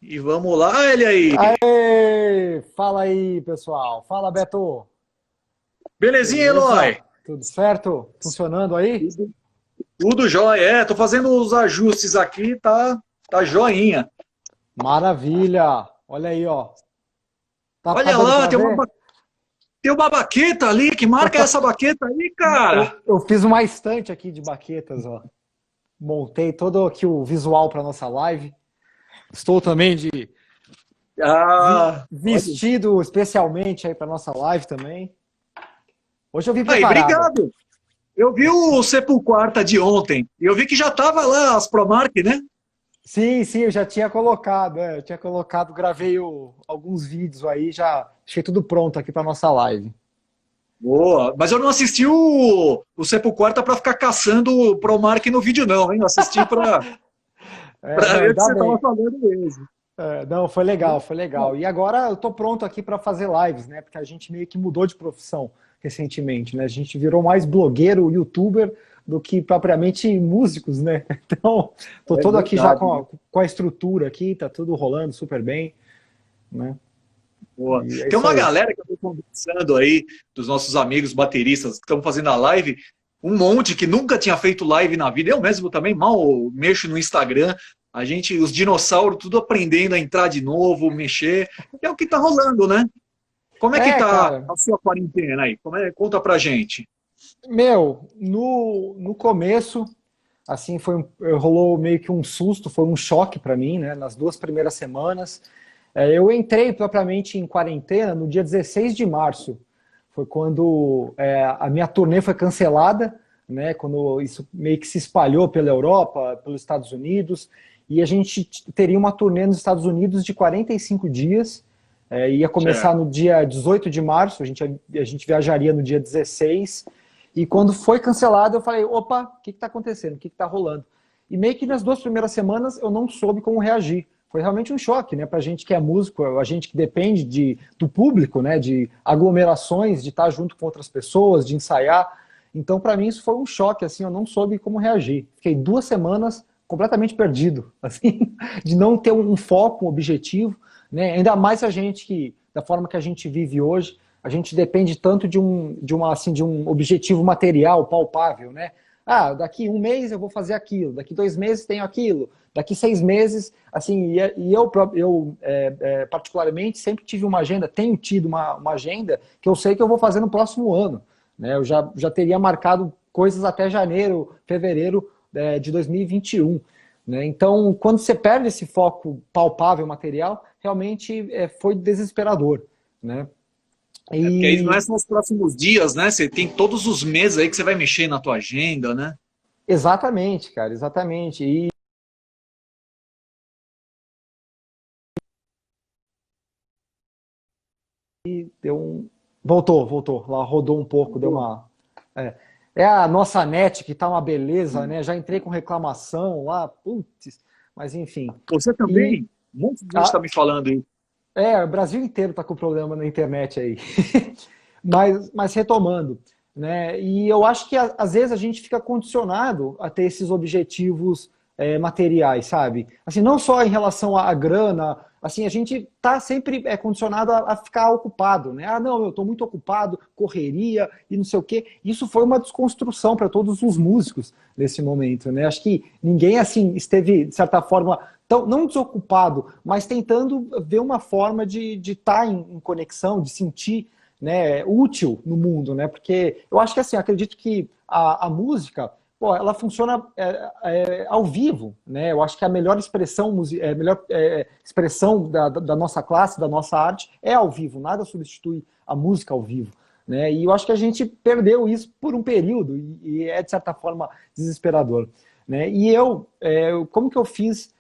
E vamos lá, ele aí. Aê! Fala aí, pessoal. Fala, Beto. Belezinha, Beleza? Eloy? Tudo certo? Funcionando aí? Tudo, tudo jóia. Tô fazendo os ajustes aqui, tá joinha. Maravilha! Olha aí, ó. Tá Olha dando lá, pra ver? tem uma baqueta ali. Que marca é essa baqueta aí, cara? Eu fiz uma estante aqui de baquetas, ó. Montei todo aqui o visual para nossa live. Estou também de Olha. vestido especialmente aí para nossa live também. Hoje eu vim Aí, preparado. obrigado. Eu vi o Sepulquarta de ontem. E eu vi que já tava lá as Promark, né? Sim, sim, eu já tinha colocado, eu tinha colocado, gravei alguns vídeos aí, já deixei tudo pronto aqui para nossa live. Boa. Mas eu não assisti o Sepulquarta pra ficar caçando o Promark no vídeo, não, hein? Eu assisti É, pra não, ver o que ainda você tava bem. falando mesmo. É, não, foi legal, foi legal. E agora eu tô pronto aqui para fazer lives, né? Porque a gente meio que mudou de profissão recentemente, né? A gente virou mais blogueiro, youtuber do que propriamente músicos, né? Então, tô É todo aqui já verdade. com a estrutura aqui, tá tudo rolando super bem, né? Boa. E é Tem isso uma aí. galera que eu estou conversando aí, dos nossos amigos bateristas que estão fazendo a live, um monte que nunca tinha feito live na vida. Eu mesmo também mal mexo no Instagram. A gente, os dinossauros, tudo aprendendo a entrar de novo, mexer. E é o que tá rolando, né? Como é que É, tá cara, a sua quarentena aí? Conta pra gente. meu, no começo, assim, rolou meio que um susto, foi um choque para mim, né? Nas 2 primeiras semanas. Eu entrei propriamente em quarentena no dia 16 de março. Foi quando a minha turnê foi cancelada, né? Quando isso meio que se espalhou pela Europa, pelos Estados Unidos. E a gente teria uma turnê nos Estados Unidos de 45 dias. Ia começar Certo. no dia 18 de março, a gente viajaria no dia 16. E quando foi cancelado, eu falei: opa, o que está acontecendo? O que está rolando? E meio que nas 2 primeiras semanas eu não soube como reagir. Foi realmente um choque, né? Para a gente que é músico, a gente que depende do público, né? De aglomerações, de estar junto com outras pessoas, de ensaiar. Então, para mim, isso foi um choque, assim, eu não soube como reagir. Fiquei 2 semanas completamente perdido, assim, de não ter um foco, um objetivo, né? Ainda mais a gente que, da forma que a gente vive hoje, a gente depende tanto de um objetivo material, palpável, né? Ah, daqui um mês eu vou fazer aquilo, daqui 2 meses tenho aquilo, daqui 6 meses, assim, e eu particularmente sempre tive uma agenda, tenho tido uma agenda que eu sei que eu vou fazer no próximo ano, né? Eu já teria marcado coisas até janeiro, fevereiro de 2021. Né? Então, quando você perde esse foco palpável, material, realmente foi desesperador. Né? É, porque aí não é E só os próximos dias, né? Você tem todos os meses aí que você vai mexer na tua agenda, né? exatamente, cara, exatamente. E deu um. Voltou. Lá rodou um pouco, deu uma. É, é a nossa net que tá uma beleza, né? Já entrei com reclamação lá, putz, mas enfim. Você E também? Um monte de gente está a, me falando aí. o Brasil inteiro está com problema na internet aí. Mas retomando, né? E eu acho que às vezes a gente fica condicionado a ter esses objetivos materiais, sabe? Assim, não só em relação à grana, assim, a gente está sempre condicionado a ficar ocupado, né? Ah, não, eu estou muito ocupado, correria e não sei o quê. Isso foi uma desconstrução para todos os músicos nesse momento, né? Acho que ninguém, assim, esteve, de certa forma, tão, não desocupado, mas tentando ver uma forma de estar em conexão, de sentir, né, útil no mundo, né? Porque eu acho que assim, acredito que a música, pô, ela funciona ao vivo, né? Eu acho que a melhor expressão, expressão da nossa classe, da nossa arte, é ao vivo. Nada substitui a música ao vivo. Né? E eu acho que a gente perdeu isso por um período e é de certa forma desesperador. Né? E como que eu fiz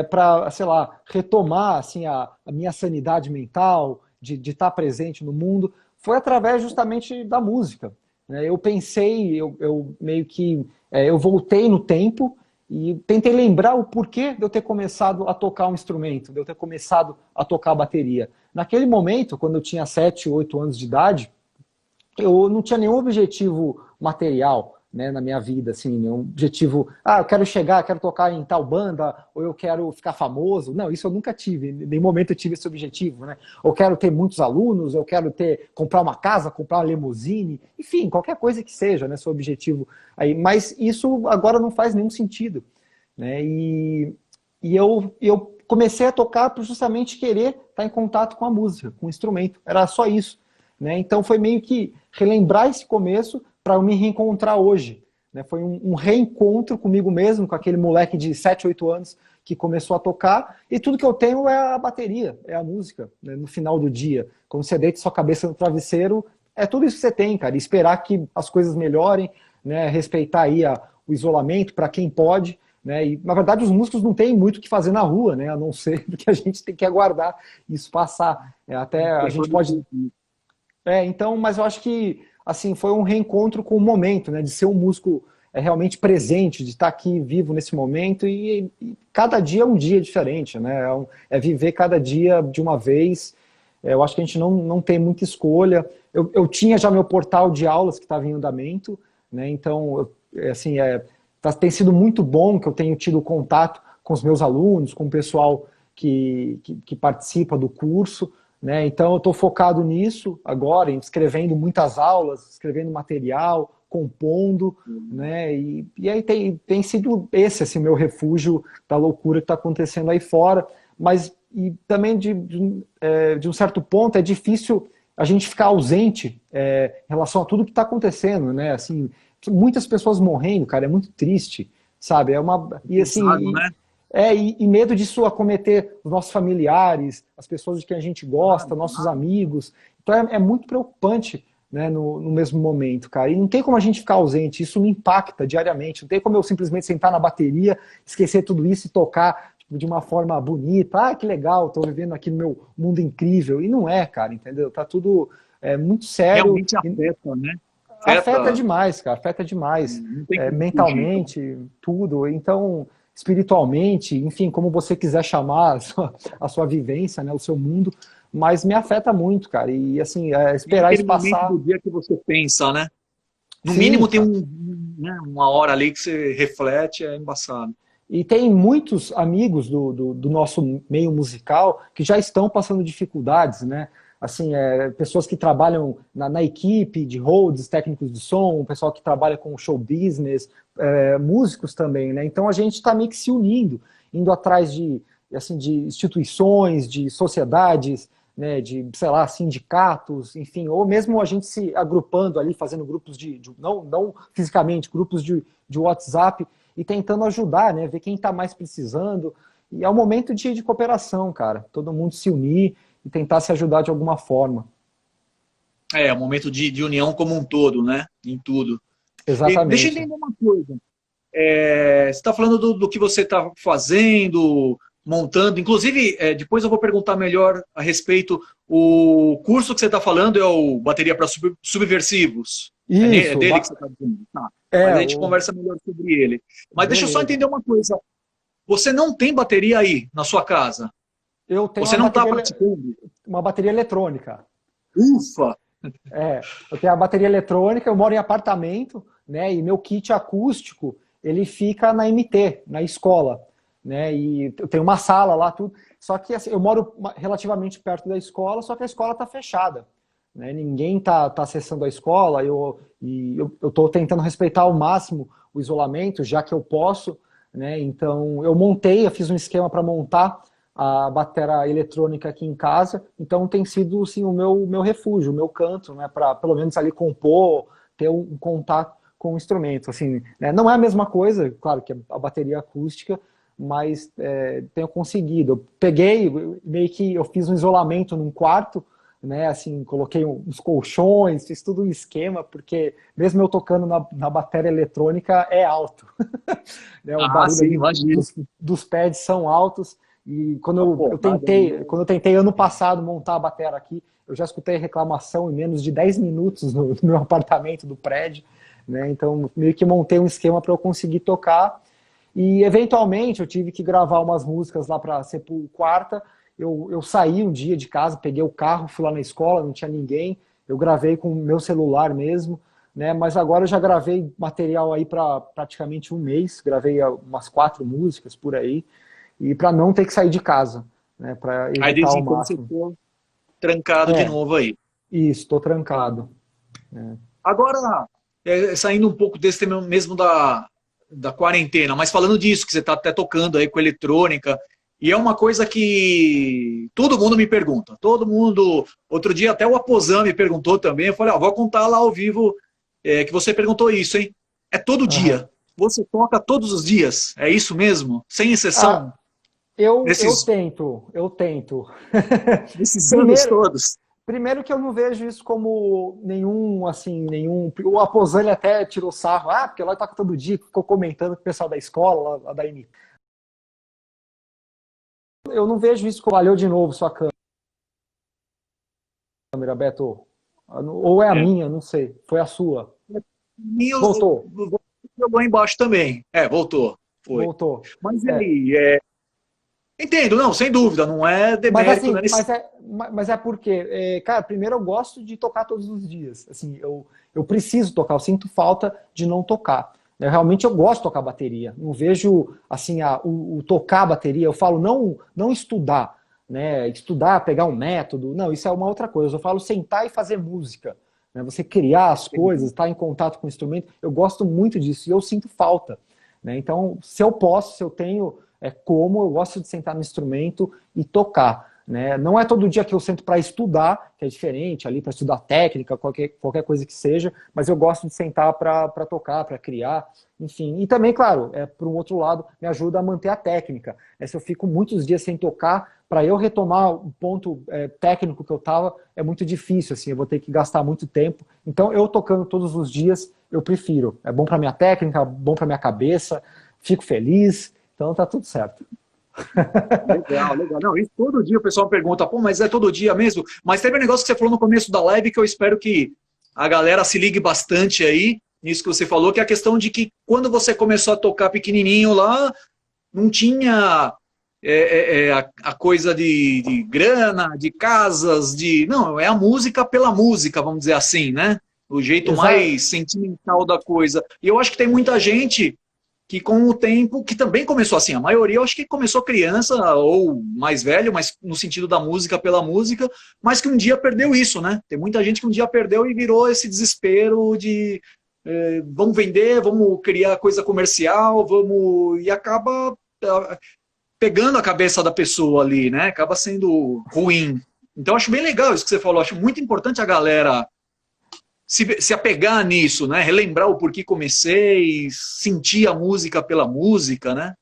para, sei lá, retomar assim a minha sanidade mental, de estar presente no mundo, foi através justamente da música. Né? Eu pensei, eu meio que eu voltei no tempo e tentei lembrar o porquê de eu ter começado a tocar um instrumento, de eu ter começado a tocar a bateria. Naquele momento, quando eu tinha 7, 8 anos de idade, eu não tinha nenhum objetivo material. né, na minha vida, assim, um objetivo, eu quero chegar, quero tocar em tal banda, ou eu quero ficar famoso. Não, isso eu nunca tive, em nenhum momento eu tive esse objetivo, né? Ou quero ter muitos alunos, eu quero comprar uma casa, comprar uma limusine, enfim, qualquer coisa que seja, né, seu objetivo aí. Mas isso agora não faz nenhum sentido, né? E eu comecei a tocar por justamente querer estar em contato com a música, com o instrumento. Era só isso, né? Então foi meio que relembrar esse começo para eu me reencontrar hoje, né? Foi um reencontro comigo mesmo, com aquele moleque de 7, 8 anos que começou a tocar, e tudo que eu tenho é a bateria, é a música, né? No final do dia. Quando você deita sua cabeça no travesseiro, é tudo isso que você tem, cara. E esperar que as coisas melhorem, né? Respeitar aí o isolamento para quem pode, né? E, na verdade, os músicos não têm muito o que fazer na rua, né? A não ser que a gente tem que aguardar isso passar. Até a gente pode... então, mas eu acho que assim foi um reencontro com o momento, né? De ser um músico realmente presente, de estar aqui vivo nesse momento e cada dia é um dia diferente, né? É viver cada dia de uma vez. Eu acho que a gente não tem muita escolha. Eu tinha já meu portal de aulas que estava em andamento, né? Então, assim, tem sido muito bom que eu tenho tido contato com os meus alunos, com o pessoal que participa do curso, né? Então eu estou focado nisso agora, em escrevendo muitas aulas, escrevendo material, compondo, né? E aí tem sido esse assim, meu refúgio da loucura que está acontecendo aí fora, mas e também de um certo ponto é difícil a gente ficar ausente em relação a tudo que está acontecendo, né? Assim, muitas pessoas morrendo, cara, é muito triste, sabe? E assim, né? E medo disso acometer os nossos familiares, as pessoas de quem a gente gosta, nossos amigos. Então é muito preocupante, né, no mesmo momento, cara. E não tem como a gente ficar ausente, isso me impacta diariamente. Não tem como eu simplesmente sentar na bateria, esquecer tudo isso e tocar tipo, de uma forma bonita. Que legal, tô vivendo aqui no meu mundo incrível. E não é, cara, entendeu? Tá tudo muito sério. Realmente afeta, né? Afeta demais, cara, afeta demais. Não tem como fugir, Mentalmente, tudo. Então, espiritualmente, enfim, como você quiser chamar a sua vivência, né, o seu mundo, mas me afeta muito, cara. E assim, esperar isso passar. Momento do dia que você pensa, né? No Sim, mínimo tem cara. uma hora ali que você reflete, é embaçado. E tem muitos amigos do nosso meio musical que já estão passando dificuldades, né? Assim, pessoas que trabalham na equipe de holds, técnicos de som, pessoal que trabalha com show business, músicos também, né? Então a gente está meio que se unindo, indo atrás assim, de instituições, de sociedades, né? De, sei lá, sindicatos, enfim, ou mesmo a gente se agrupando ali, fazendo grupos não fisicamente, grupos de WhatsApp, e tentando ajudar, né? Ver quem está mais precisando. E é um momento de cooperação, cara. Todo mundo se unir e tentar se ajudar de alguma forma. É um momento de união como um todo, né? Em tudo. E deixa eu Exatamente. entender uma coisa. Você está falando do que você está fazendo, montando. Inclusive, depois eu vou perguntar melhor a respeito. O curso que você está falando é o Bateria para Subversivos. É Isso. dele que você está dizendo. Tá. Mas a gente conversa melhor sobre ele. Mas deixa eu só Beleza. entender uma coisa. Você não tem bateria aí na sua casa? Eu tenho Você não está praticando? uma bateria eletrônica. Ufa! Eu tenho a bateria eletrônica, eu moro em apartamento, né? E meu kit acústico, ele fica na MT, na escola, né? E eu tenho uma sala lá, tudo. Só que assim, eu moro relativamente perto da escola, só que a escola está fechada, né? Ninguém tá acessando a escola, eu estou tentando respeitar ao máximo o isolamento, já que eu posso, né? Então, eu fiz um esquema para montar a bateria eletrônica aqui em casa, então tem sido assim, o meu refúgio, o meu canto, né? Para pelo menos ali compor, ter um contato com o instrumento. Assim, né? Não é a mesma coisa, claro que a bateria acústica, mas tenho conseguido. Eu peguei, meio que eu fiz um isolamento num quarto, né, assim, coloquei uns colchões, fiz tudo um esquema, porque mesmo eu tocando na bateria eletrônica é alto. Né, o barulho Sim, ali imagino. dos pads são altos, e quando eu tentei ano passado montar a bateria aqui, eu já escutei reclamação em menos de 10 minutos no meu apartamento do prédio, né, então meio que montei um esquema para eu conseguir tocar, e eventualmente eu tive que gravar umas músicas lá para ser por quarta. Eu saí um dia de casa, peguei o carro, fui lá na escola, não tinha ninguém, eu gravei com o meu celular mesmo, né? Mas agora eu já gravei material aí para praticamente um mês, gravei umas 4 músicas por aí, e para não ter que sair de casa, né? Para Aí evitar desde ao então você máximo. ficou trancado de É, novo aí. isso, estou trancado. Né? Agora, saindo um pouco desse tema mesmo da quarentena, mas falando disso, que você está até tocando aí com eletrônica, e é uma coisa que todo mundo me pergunta. Todo mundo. Outro dia até o Aposan me perguntou também. Eu falei, vou contar lá ao vivo que você perguntou isso, hein? É todo Aham. dia. Você toca todos os dias. É isso mesmo? Sem Ah, exceção? eu Nesses, tento, eu tento. nesses anos Primeiro, todos. primeiro que eu não vejo isso como nenhum, assim, nenhum... O Aposani até tirou sarro, porque lá toca todo dia, ficou comentando com o pessoal da escola, lá da MT. Eu não vejo isso como valeu de novo sua câmera, Beto. Ou é a É. minha, não sei. Foi a sua. E Voltou, jogou embaixo também. Voltou. Foi. voltou. Mas e É, aí? Entendo, não, sem dúvida, não é mas demérito, assim, né? mas é porque, cara, primeiro eu gosto de tocar todos os dias. Assim, eu preciso tocar, eu sinto falta de não tocar. Realmente eu gosto de tocar bateria. Não vejo assim o tocar a bateria. Eu falo não estudar, né? Estudar, pegar um método. Não, isso é uma outra coisa. Eu falo sentar e fazer música. Né? Você criar as coisas, estar em contato com o instrumento. Eu gosto muito disso e eu sinto falta. Né? Então, se eu posso, se eu tenho como, eu gosto de sentar no instrumento e tocar. Né? Não é todo dia que eu sento para estudar, que é diferente, ali para estudar técnica, qualquer coisa que seja, mas eu gosto de sentar para tocar, para criar, enfim. E também, claro, por um outro lado, me ajuda a manter a técnica. Se eu fico muitos dias sem tocar, para eu retomar o ponto técnico que eu estava, é muito difícil, assim, eu vou ter que gastar muito tempo. Então, eu tocando todos os dias, eu prefiro. É bom para minha técnica, bom para minha cabeça, fico feliz, então tá tudo certo. Legal, legal. Não, isso todo dia o pessoal pergunta, pô, mas é todo dia mesmo? Mas teve um negócio que você falou no começo da live que eu espero que a galera se ligue bastante aí, nisso que você falou, que é a questão de que quando você começou a tocar pequenininho lá, não tinha a coisa de grana, de casas, de... Não, é a música pela música, vamos dizer assim, né? O jeito Exa mais sentimental da coisa. E eu acho que tem muita gente que com o tempo, que também começou assim, a maioria eu acho que começou criança ou mais velho, mas no sentido da música pela música, mas que um dia perdeu isso, né? Tem muita gente que um dia perdeu e virou esse desespero de vamos vender, vamos criar coisa comercial, vamos... E acaba pegando a cabeça da pessoa ali, né? Acaba sendo ruim. Então eu acho bem legal isso que você falou, acho muito importante a galera se apegar nisso, né? Relembrar o porquê comecei, sentir a música pela música, né?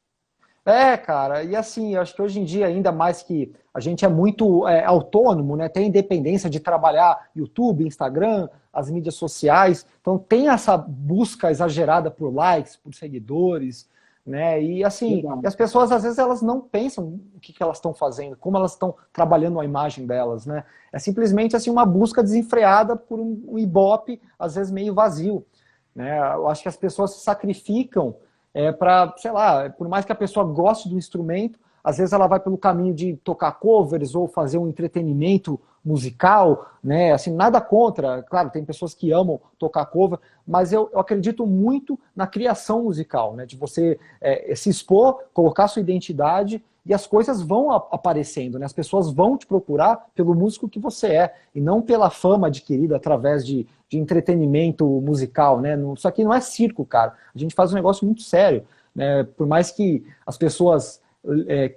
Cara, e assim, eu acho que hoje em dia, ainda mais que a gente é muito autônomo, né? Tem independência de trabalhar YouTube, Instagram, as mídias sociais, então tem essa busca exagerada por likes, por seguidores, né? E assim, Legal. e as pessoas às vezes elas não pensam o que elas estão fazendo, como elas estão trabalhando a imagem delas, né? É simplesmente assim uma busca desenfreada por um ibope, às vezes meio vazio, né? Eu acho que as pessoas se sacrificam para, sei lá, por mais que a pessoa goste do instrumento, às vezes ela vai pelo caminho de tocar covers ou fazer um entretenimento musical, né? Assim, nada contra, claro, tem pessoas que amam tocar cover, mas eu acredito muito na criação musical, né? De você se expor, colocar sua identidade e as coisas vão aparecendo, né? As pessoas vão te procurar pelo músico que você é e não pela fama adquirida através de entretenimento musical, né? Isso aqui não é circo, cara. A gente faz um negócio muito sério, né? Por mais que as pessoas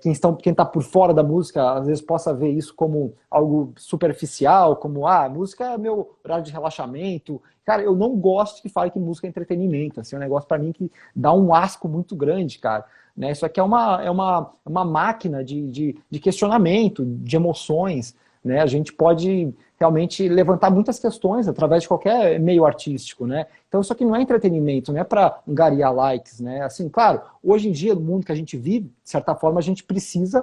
quem está por fora da música às vezes possa ver isso como algo superficial, como música é meu horário de relaxamento. Cara, eu não gosto que fale que música é entretenimento. Assim, é um negócio para mim que dá um asco muito grande, cara. Né? Isso aqui é uma máquina de questionamento, de emoções. Né? A gente pode realmente levantar muitas questões através de qualquer meio artístico, né? Então isso aqui não é entretenimento, não é para angariar likes, né? Assim, claro, hoje em dia, no mundo que a gente vive, de certa forma, a gente precisa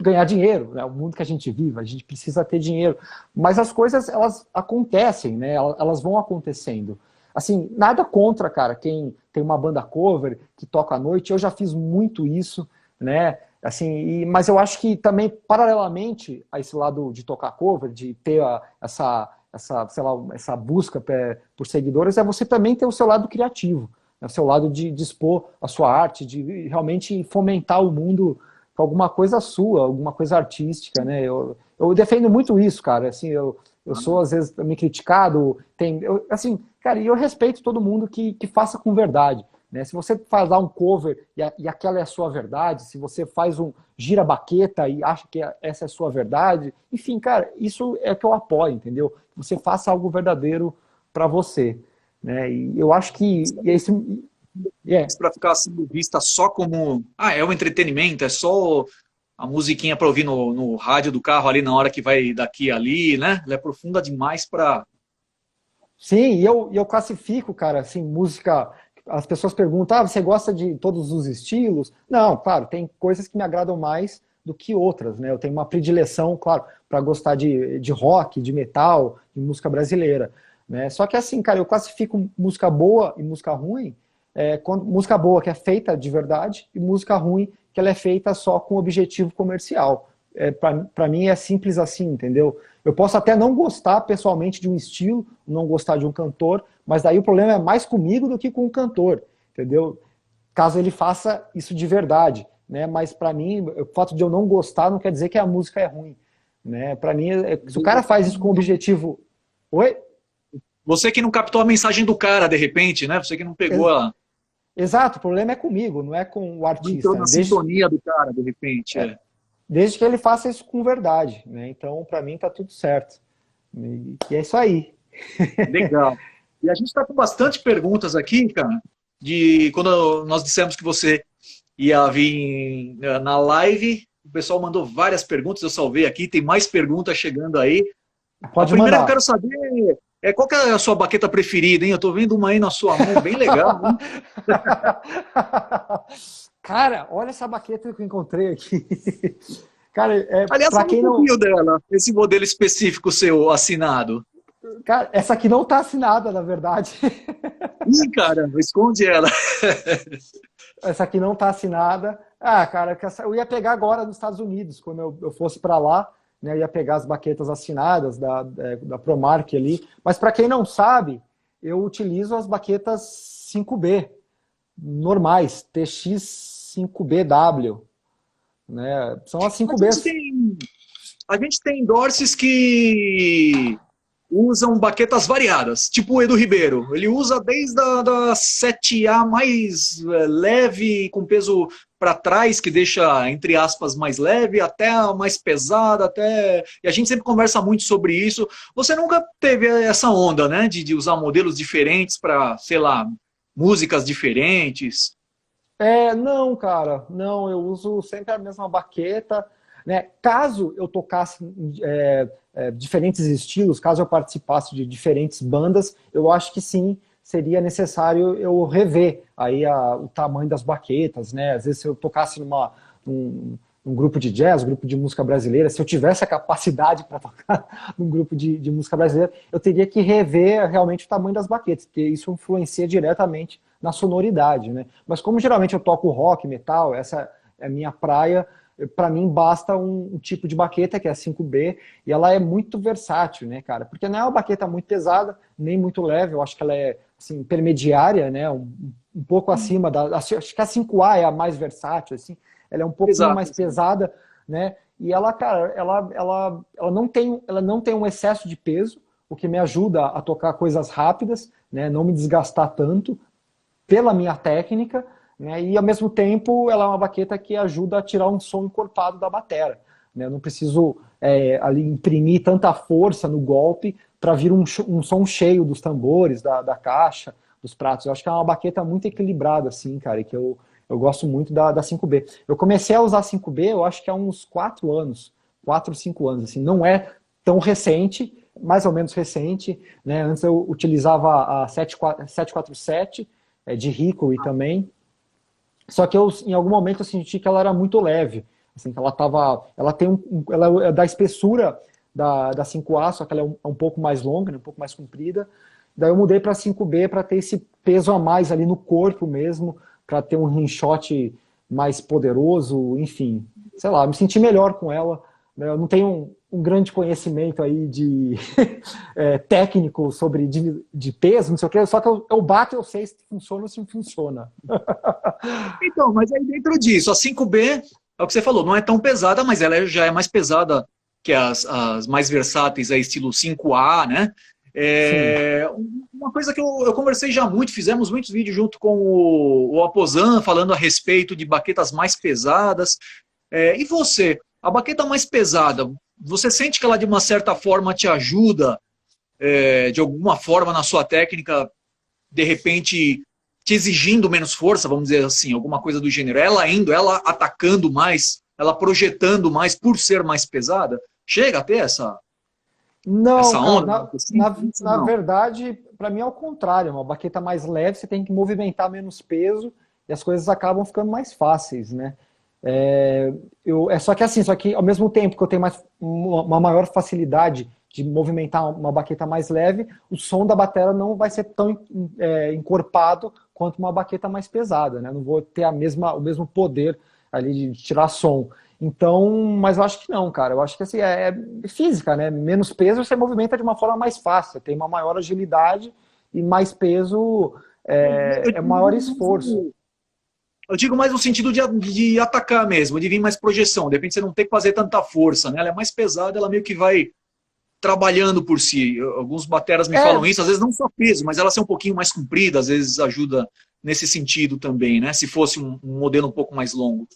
ganhar dinheiro, né? O mundo que a gente vive, a gente precisa ter dinheiro. Mas as coisas, elas acontecem, né? Elas vão acontecendo. Assim, nada contra, cara, quem tem uma banda cover, que toca à noite, eu já fiz muito isso, né? Assim, mas eu acho que também, paralelamente a esse lado de tocar cover, de ter sei lá, essa busca por seguidores, é você também ter o seu lado criativo, né? O seu lado de expor a sua arte, de realmente fomentar o mundo com alguma coisa sua, alguma coisa artística, né? Eu defendo muito isso, cara. Assim, eu sou, às vezes, também criticado. Assim, cara, e eu respeito todo mundo que faça com verdade. Né? Se você faz lá um cover e aquela é a sua verdade, se você faz um gira baqueta e acha que essa é a sua verdade, enfim, cara, isso é o que eu apoio, entendeu? Você faça algo verdadeiro para você. Né? E eu acho que esse... Para ficar sendo vista só como, é um entretenimento, é só a musiquinha para ouvir no rádio do carro ali na hora que vai daqui e ali, né? Ela é profunda demais para... Sim, e eu classifico, cara, assim, música... As pessoas perguntam, você gosta de todos os estilos? Não, claro, tem coisas que me agradam mais do que outras, né? Eu tenho uma predileção, claro, para gostar de rock, de metal, de música brasileira, né? Só que assim, cara, eu classifico música boa e música ruim, música boa que é feita de verdade e música ruim que ela é feita só com objetivo comercial. Para mim é simples assim, entendeu? Eu posso até não gostar pessoalmente de um estilo, não gostar de um cantor, mas daí o problema é mais comigo do que com o cantor, entendeu? Caso ele faça isso de verdade, né? Mas para mim, o fato de eu não gostar não quer dizer que a música é ruim, né? Para mim, se o cara faz isso com o objetivo... Oi? Você que não captou a mensagem do cara, de repente, né? Você que não pegou a... Exato, o problema é comigo, não é com o artista. Entrou na sintonia do cara, de repente, Desde que ele faça isso com verdade, né? Então, para mim, tá tudo certo. E é isso aí. Legal. E a gente está com bastante perguntas aqui, cara, de quando nós dissemos que você ia vir na live, o pessoal mandou várias perguntas, eu salvei aqui, tem mais perguntas chegando aí. Pode a primeira mandar. Eu quero saber qual que é a sua baqueta preferida, hein? Eu tô vendo uma aí na sua mão, bem legal, hein? Cara, olha essa baqueta que eu encontrei aqui. Cara, Aliás, para quem não... dela, esse modelo específico seu assinado. Cara, essa aqui não tá assinada, na verdade. Ih, caramba, esconde ela. Essa aqui não tá assinada. Ah, cara, eu ia pegar agora nos Estados Unidos, quando eu fosse para lá, né, eu ia pegar as baquetas assinadas da Promark ali. Mas para quem não sabe, eu utilizo as baquetas 5B, normais, TX5BW. Né? São as 5Bs. A gente tem endorses que usam baquetas variadas, tipo o Edu Ribeiro. Ele usa desde da 7A mais leve, com peso para trás, que deixa, entre aspas, mais leve, até a mais pesada, e a gente sempre conversa muito sobre isso. Você nunca teve essa onda, né, de usar modelos diferentes para, sei lá, músicas diferentes? Não, cara, não, eu uso sempre a mesma baqueta, né? Caso eu tocasse diferentes estilos, caso eu participasse de diferentes bandas, eu acho que sim, seria necessário eu rever aí o tamanho das baquetas, né? Às vezes se eu tocasse num grupo de jazz, grupo de música brasileira, se eu tivesse a capacidade para tocar num grupo de música brasileira, eu teria que rever realmente o tamanho das baquetas, porque isso influencia diretamente na sonoridade, né? Mas como geralmente eu toco rock, metal, essa é a minha praia, para mim basta um tipo de baqueta, que é a 5B, e ela é muito versátil, né, cara? Porque não é uma baqueta muito pesada, nem muito leve, eu acho que ela é assim, intermediária, né? Um pouco acima acho que a 5A é a mais versátil, assim, ela é um pouco mais pesada, né? E ela, cara, ela não tem um excesso de peso, o que me ajuda a tocar coisas rápidas, né? Não me desgastar tanto pela minha técnica, né? E ao mesmo tempo ela é uma baqueta que ajuda a tirar um som encorpado da batera, né? Eu não preciso ali imprimir tanta força no golpe para vir um som cheio dos tambores, da caixa, dos pratos. Eu acho que é uma baqueta muito equilibrada, assim, cara, e que eu gosto muito da 5B. Eu comecei a usar a 5B, eu acho que há uns 4 anos, 4 ou 5 anos, assim, não é tão recente, mais ou menos recente, né? Antes eu utilizava a 747, de hickory também, só que em algum momento eu senti que ela era muito leve, assim, que ela é da espessura da 5A, só que ela é um pouco mais longa, né, um pouco mais comprida. Daí eu mudei para 5B para ter esse peso a mais ali no corpo mesmo, para ter um rinshot mais poderoso, enfim, sei lá, me senti melhor com ela. Eu não tenho um grande conhecimento aí de técnico sobre de peso, não sei o que, só que eu bato e eu sei se funciona ou se não funciona. Então, mas aí dentro disso, a 5B, é o que você falou, não é tão pesada, mas ela já é mais pesada que as mais versáteis, estilo 5A, né? Sim. Uma coisa que eu conversei já muito, fizemos muitos vídeos junto com o Aposan, falando a respeito de baquetas mais pesadas. E você, a baqueta mais pesada, você sente que ela de uma certa forma te ajuda, de alguma forma na sua técnica, de repente te exigindo menos força, vamos dizer assim, alguma coisa do gênero, ela atacando mais, ela projetando mais por ser mais pesada? Chega a ter Não, essa cara, onda? na Não. verdade, para mim é o contrário. Uma baqueta mais leve, você tem que movimentar menos peso e as coisas acabam ficando mais fáceis, né? Só que assim, só que ao mesmo tempo que eu tenho uma maior facilidade de movimentar uma baqueta mais leve, o som da bateria não vai ser tão encorpado quanto uma baqueta mais pesada, né? Não vou ter o mesmo poder ali de tirar som. Então, mas eu acho que não, cara. Eu acho que assim, é física, né? Menos peso você movimenta de uma forma mais fácil, tem uma maior agilidade e mais peso Eu é maior esforço. Eu digo mais no sentido de atacar mesmo, de vir mais projeção. De repente você não tem que fazer tanta força, né? Ela é mais pesada, ela meio que vai trabalhando por si. Alguns bateras me É, falam isso, às vezes não só peso, mas ela ser um pouquinho mais comprida, às vezes ajuda nesse sentido também, né? Se fosse um modelo um pouco mais longo.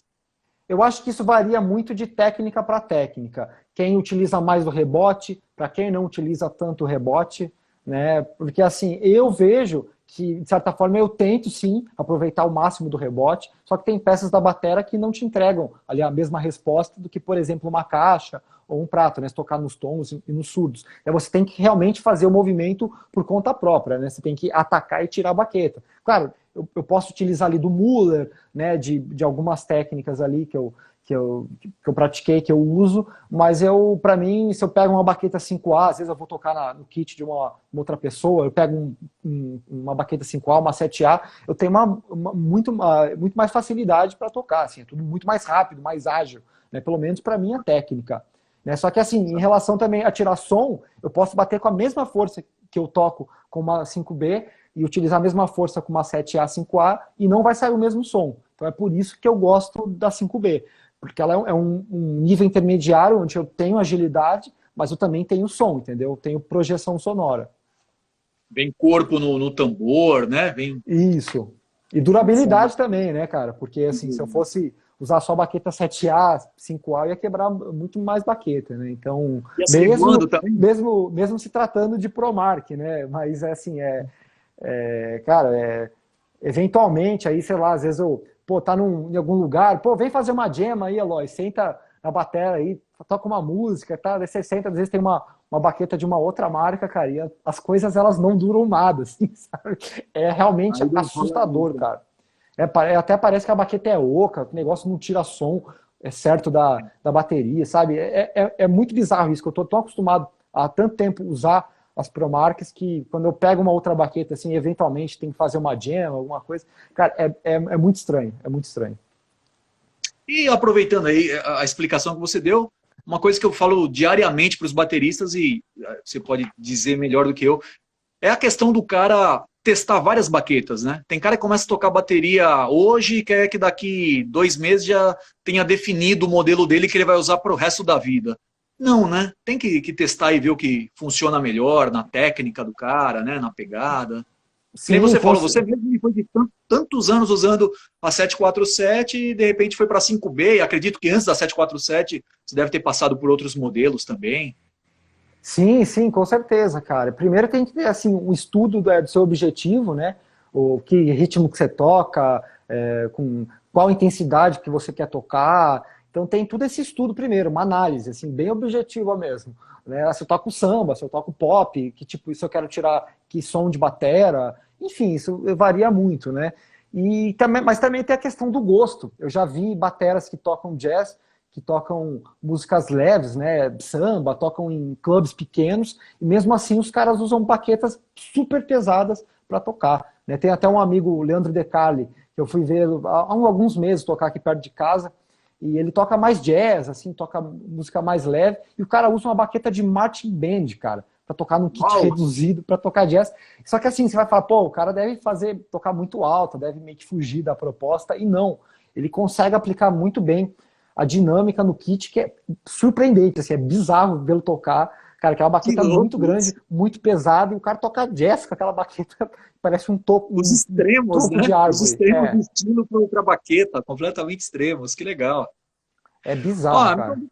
eu acho que isso varia muito de técnica para técnica. Quem utiliza mais o rebote, para quem não utiliza tanto o rebote, né? Porque assim, eu vejo que, de certa forma, eu tento sim aproveitar o máximo do rebote, só que tem peças da bateria que não te entregam ali a mesma resposta do que, por exemplo, uma caixa ou um prato, né? Se tocar nos tons e nos surdos. Aí você tem que realmente fazer o movimento por conta própria, né? Você tem que atacar e tirar a baqueta. Claro, eu posso utilizar ali do Muller, né, de algumas técnicas ali que eu pratiquei, que eu uso, mas para mim, se eu pego uma baqueta 5A, às vezes eu vou tocar no kit de uma outra pessoa, eu pego uma baqueta 5A, uma 7A, eu tenho muito mais facilidade para tocar, assim, é tudo muito mais rápido, mais ágil, né, pelo menos para minha técnica. Né? Só que assim, em relação também a tirar som, eu posso bater com a mesma força que eu toco com uma 5B, e utilizar a mesma força com uma 7A, 5A e não vai sair o mesmo som. Então é por isso que eu gosto da 5B, porque ela é um nível intermediário onde eu tenho agilidade, mas eu também tenho som, entendeu? Eu tenho projeção sonora. Vem corpo no tambor, né? Isso. E durabilidade também, né, cara? Porque assim, se eu fosse usar só baqueta 7A, 5A, eu ia quebrar muito mais baqueta, né? Então, E a segundo também. mesmo se tratando de Promark, né? Mas assim, cara, eventualmente aí, sei lá, às vezes tá em algum lugar, vem fazer uma jam aí, Eloy, senta na bateria aí, toca uma música, tá? Daí você senta, às vezes tem uma baqueta de uma outra marca, cara, e as coisas elas não duram nada, assim, sabe? É realmente Aí não assustador, rola. cara. Até parece que a baqueta é oca, o negócio não tira som certo da bateria, sabe? É muito bizarro isso, que eu tô tão acostumado há tanto tempo usar as Promarks que quando eu pego uma outra baqueta, assim, eventualmente tem que fazer uma jam, alguma coisa, cara, é muito estranho, é muito estranho. E aproveitando aí a explicação que você deu, uma coisa que eu falo diariamente para os bateristas, e você pode dizer melhor do que eu, é a questão do cara testar várias baquetas, né? Tem cara que começa a tocar bateria hoje e quer que daqui 2 meses já tenha definido o modelo dele que ele vai usar para o resto da vida. Não, né? Tem que testar e ver o que funciona melhor na técnica do cara, né? Na pegada. Que nem Sim, você falou, você mesmo foi de tantos anos usando a 747 e de repente foi para a 5B, e acredito que antes da 747 você deve ter passado por outros modelos também. sim, com certeza, cara. Primeiro tem que ter assim um estudo do seu objetivo, né? O que ritmo que você toca, com qual intensidade que você quer tocar. Então tem tudo esse estudo primeiro, uma análise, assim, bem objetiva mesmo. Né? Se eu toco samba, se eu toco pop, que tipo, se eu quero tirar que som de batera, enfim, isso varia muito, né? Mas também tem a questão do gosto. Eu já vi bateras que tocam jazz, que tocam músicas leves, né? Samba, tocam em clubes pequenos, e mesmo assim os caras usam baquetas super pesadas para tocar. Né? Tem até um amigo, o Leandro De Carli, que eu fui ver há alguns meses tocar aqui perto de casa. e ele toca mais jazz, assim, toca música mais leve, e o cara usa uma baqueta de marching band, cara, para tocar num kit Uau. reduzido, para tocar jazz. Só que assim, você vai falar, pô, o cara deve tocar muito alto, deve meio que fugir da proposta, e não. Ele consegue aplicar muito bem a dinâmica no kit, que é surpreendente, assim, é bizarro vê-lo tocar. Cara, aquela baqueta muito grande, muito pesada, e o cara toca jazz com aquela baqueta, parece um topo, Os um extremos, topo né? de Os árvore. extremos do estilo para baqueta, completamente extremos. Que legal. É Ó, bizarro, cara. então,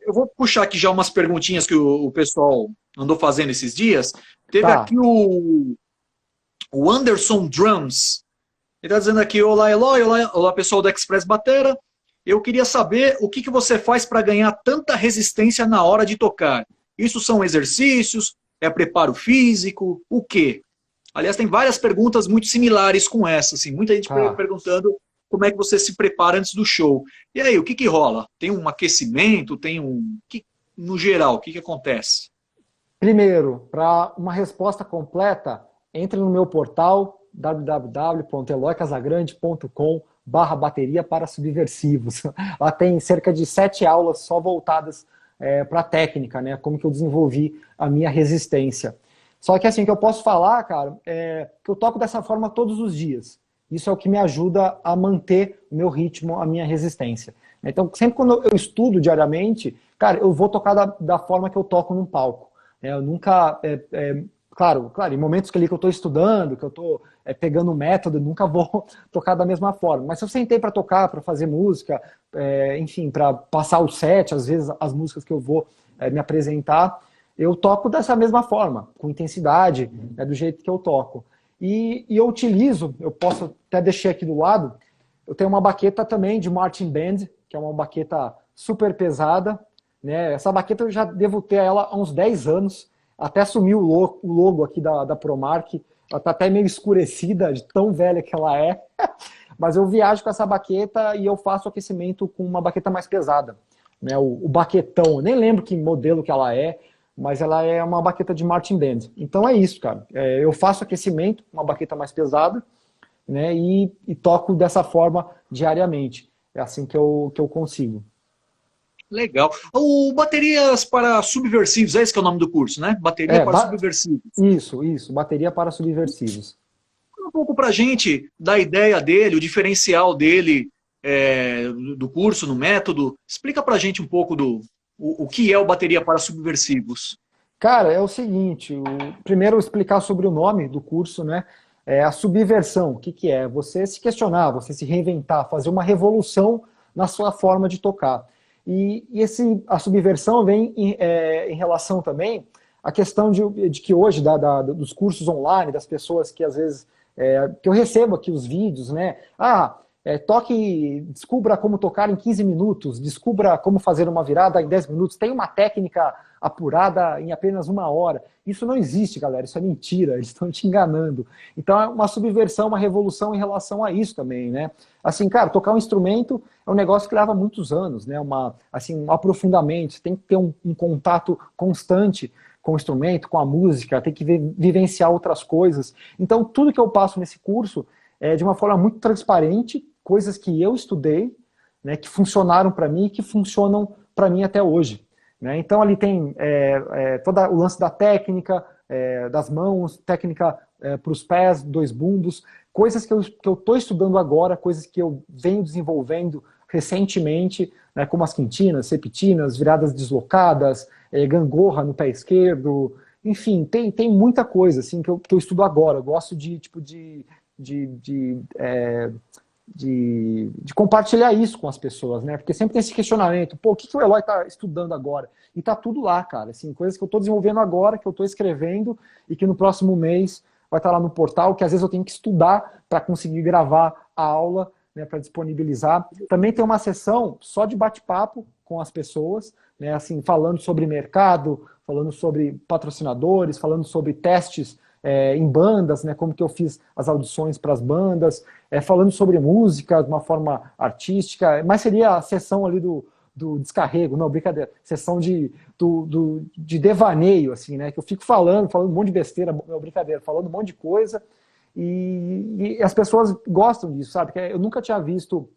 eu vou puxar aqui já umas perguntinhas que o pessoal andou fazendo esses dias. Teve Tá. aqui o Anderson Drums. Ele está dizendo aqui, olá Eloy, olá pessoal da Express Batera. Eu queria saber o que você faz para ganhar tanta resistência na hora de tocar. Isso são exercícios? É preparo físico? O quê? Aliás, tem várias perguntas muito similares com essa. Assim, muita gente Tá. perguntando como é que você se prepara antes do show. E aí, o que rola? Tem um aquecimento? Tem um... no geral, o que acontece? Primeiro, para uma resposta completa, entre no meu portal www.eloycasagrande.com/bateria para subversivos. Lá tem cerca de 7 aulas só voltadas para a técnica, né? Como que eu desenvolvi a minha resistência. Só que assim, que eu posso falar, cara, que eu toco dessa forma todos os dias. Isso é o que me ajuda a manter o meu ritmo, a minha resistência. Então, sempre quando eu estudo diariamente, cara, eu vou tocar da forma que eu toco num palco. Eu nunca, claro, em momentos que eu estou estudando, que eu estou pegando o método, eu nunca vou tocar da mesma forma. Mas se eu sentei para tocar, para fazer música, enfim, para passar o set, às vezes as músicas que eu vou me apresentar, eu toco dessa mesma forma, com intensidade, do jeito que eu toco. E eu utilizo, eu posso até deixar aqui do lado, eu tenho uma baqueta também de marching band, que é uma baqueta super pesada, né? Essa baqueta eu já devo ter ela há uns 10 anos, até sumiu o logo aqui da Promark, ela está até meio escurecida, de tão velha que ela é, mas eu viajo com essa baqueta e eu faço aquecimento com uma baqueta mais pesada, né? O baquetão, eu nem lembro que modelo que ela é, mas ela é uma baqueta de marching band. Então é isso, cara. Eu faço aquecimento com uma baqueta mais pesada, né? E toco dessa forma diariamente. É assim que eu consigo. Legal. O Baterias para Subversivos, é esse que é o nome do curso, né? Bateria para Subversivos. Isso, bateria para subversivos. Fala um pouco para a gente da ideia dele, o diferencial dele do curso, no método. Explica para a gente um pouco o que é o Bateria para Subversivos. Cara, é o seguinte, primeiro eu explicar sobre o nome do curso, né? A subversão, o que é? Você se questionar, você se reinventar, fazer uma revolução na sua forma de tocar. E a subversão vem em relação também à questão de que hoje, dos cursos online, das pessoas que às vezes, que eu recebo aqui os vídeos, né? Descubra como tocar em 15 minutos, descubra como fazer uma virada em 10 minutos, tem uma técnica apurada em apenas 1 hora. Isso não existe, galera, isso é mentira, eles estão te enganando. Então é uma subversão, uma revolução em relação a isso também, né? Assim, cara, tocar um instrumento é um negócio que leva muitos anos, né? Um aprofundamento, você tem que ter um contato constante com o instrumento, com a música, tem que vivenciar outras coisas. Então tudo que eu passo nesse curso é de uma forma muito transparente, coisas que eu estudei, né, que funcionaram para mim e que funcionam para mim até hoje. Né? Então ali tem todo o lance da técnica, das mãos, técnica para os pés, 2 bumbos, coisas que eu estou estudando agora, coisas que eu venho desenvolvendo recentemente, né, como as quintinas, septinas, viradas deslocadas, gangorra no pé esquerdo, enfim, tem muita coisa assim, que eu estudo agora. Eu gosto de compartilhar isso com as pessoas, né? Porque sempre tem esse questionamento, pô, o que o Eloy está estudando agora? E tá tudo lá, cara, assim, coisas que eu estou desenvolvendo agora, que eu estou escrevendo e que no próximo mês vai estar lá no portal, que às vezes eu tenho que estudar para conseguir gravar a aula, né, para disponibilizar. Também tem uma sessão só de bate-papo com as pessoas, né, assim, falando sobre mercado, falando sobre patrocinadores, falando sobre testes em bandas, né, como que eu fiz as audições para as bandas, falando sobre música de uma forma artística, mas seria a sessão ali do descarrego, não, brincadeira, sessão de devaneio, assim, né, que eu fico falando um monte de besteira, não, brincadeira, falando um monte de coisa, e as pessoas gostam disso, sabe, porque eu nunca tinha visto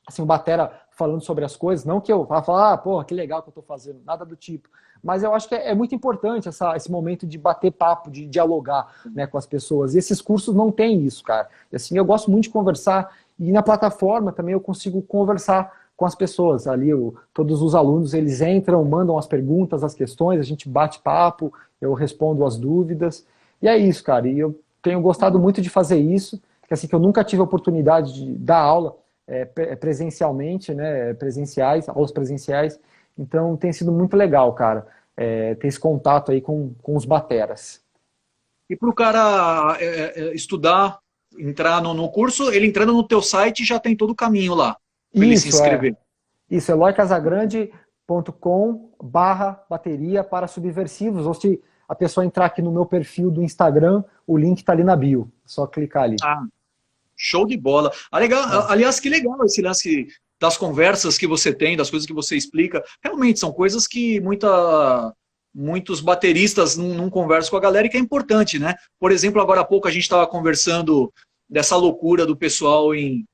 assim, o batera falando sobre as coisas, não que eu vá falar, porra, que legal que eu estou fazendo, nada do tipo. Mas eu acho que é muito importante esse momento de bater papo, de dialogar, né, com as pessoas. E esses cursos não têm isso, cara. E, assim, eu gosto muito de conversar, e na plataforma também eu consigo conversar com as pessoas. Ali, todos os alunos, eles entram, mandam as perguntas, as questões, a gente bate papo, eu respondo as dúvidas. E é isso, cara. E eu tenho gostado muito de fazer isso, que assim, que eu nunca tive a oportunidade de dar aula presencialmente, né, aulas presenciais. Então tem sido muito legal, cara, ter esse contato aí com os bateras. E para o cara estudar, entrar no curso, ele entrando no teu site já tem todo o caminho lá, para ele se Isso, inscrever. Isso, eloycasagrande.com/bateria para subversivos. Ou se a pessoa entrar aqui no meu perfil do Instagram, o link está ali na bio. É só clicar ali. Ah, show de bola. É. Aliás, que legal esse lance das conversas que você tem, das coisas que você explica. Realmente, são coisas que muitos bateristas não conversam com a galera e que é importante, né? Por exemplo, agora há pouco a gente estava conversando dessa loucura do pessoal em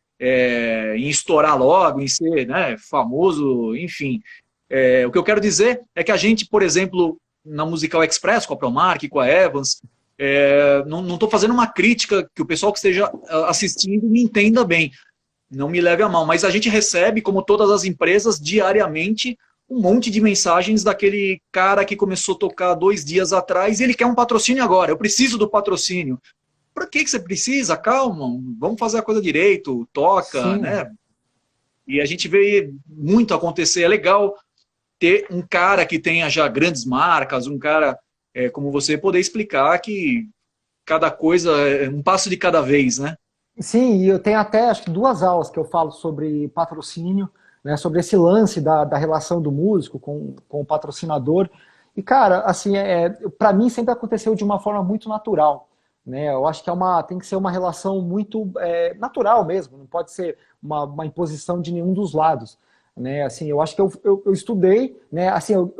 estourar logo, em ser, né, famoso, enfim. O que eu quero dizer é que a gente, por exemplo, na Musical Express, com a Promark, com a Evans, não estou fazendo uma crítica que o pessoal que esteja assistindo me entenda bem, não me leve a mal, mas a gente recebe, como todas as empresas, diariamente um monte de mensagens daquele cara que começou a tocar 2 dias atrás e ele quer um patrocínio agora, eu preciso do patrocínio. Para que você precisa? Calma, vamos fazer a coisa direito, toca, Sim. né? E a gente vê muito acontecer, é legal ter um cara que tenha já grandes marcas, um cara como você poder explicar que cada coisa é um passo de cada vez, né? Sim, e eu tenho até acho que 2 aulas que eu falo sobre patrocínio, né, sobre esse lance da relação do músico com o patrocinador. E, cara, assim, para mim sempre aconteceu de uma forma muito natural. Né? Eu acho que tem que ser uma relação muito natural mesmo, não pode ser uma imposição de nenhum dos lados. Né? Assim, eu acho que eu estudei, né? Assim, eu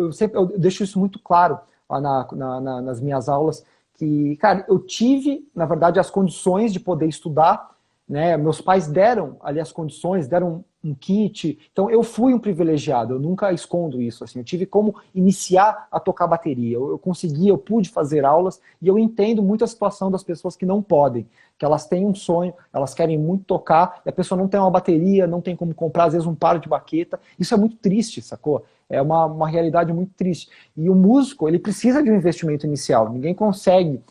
deixo isso muito claro lá nas minhas aulas, que, cara, eu tive, na verdade, as condições de poder estudar, né? Meus pais deram ali as condições, deram um kit, então eu fui um privilegiado, eu nunca escondo isso, assim, eu tive como iniciar a tocar bateria, eu consegui, eu pude fazer aulas, e eu entendo muito a situação das pessoas que não podem, que elas têm um sonho, elas querem muito tocar, e a pessoa não tem uma bateria, não tem como comprar, às vezes, um par de baqueta, isso é muito triste, sacou? É uma realidade muito triste. E o músico, ele precisa de um investimento inicial. Ninguém consegue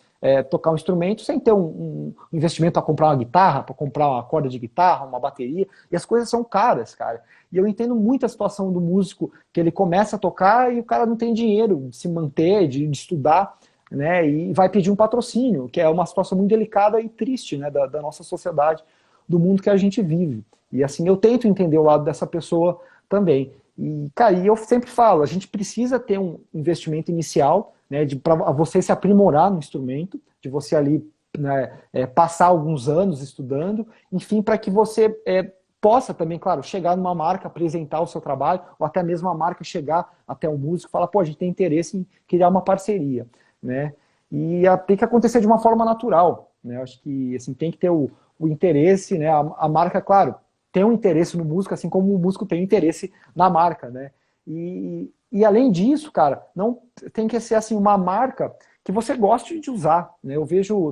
tocar um instrumento sem ter um investimento para comprar uma guitarra, para comprar uma corda de guitarra, uma bateria. E as coisas são caras, cara. E eu entendo muito a situação do músico, que ele começa a tocar e o cara não tem dinheiro de se manter, de estudar, né? E vai pedir um patrocínio, que é uma situação muito delicada e triste, né? Da nossa sociedade, do mundo que a gente vive. E assim, eu tento entender o lado dessa pessoa também. E, cara, e eu sempre falo, a gente precisa ter um investimento inicial, né, para você se aprimorar no instrumento, de você ali, né, passar alguns anos estudando, enfim, para que você possa também, claro, chegar numa marca, apresentar o seu trabalho, ou até mesmo a marca chegar até o músico e falar, pô, a gente tem interesse em criar uma parceria, né? E tem que acontecer de uma forma natural, né? Eu acho que assim, tem que ter o interesse, né? A marca, claro, tem um interesse no músico, assim como o músico tem interesse na marca, né? E além disso, cara, não tem que ser assim uma marca que você goste de usar, né?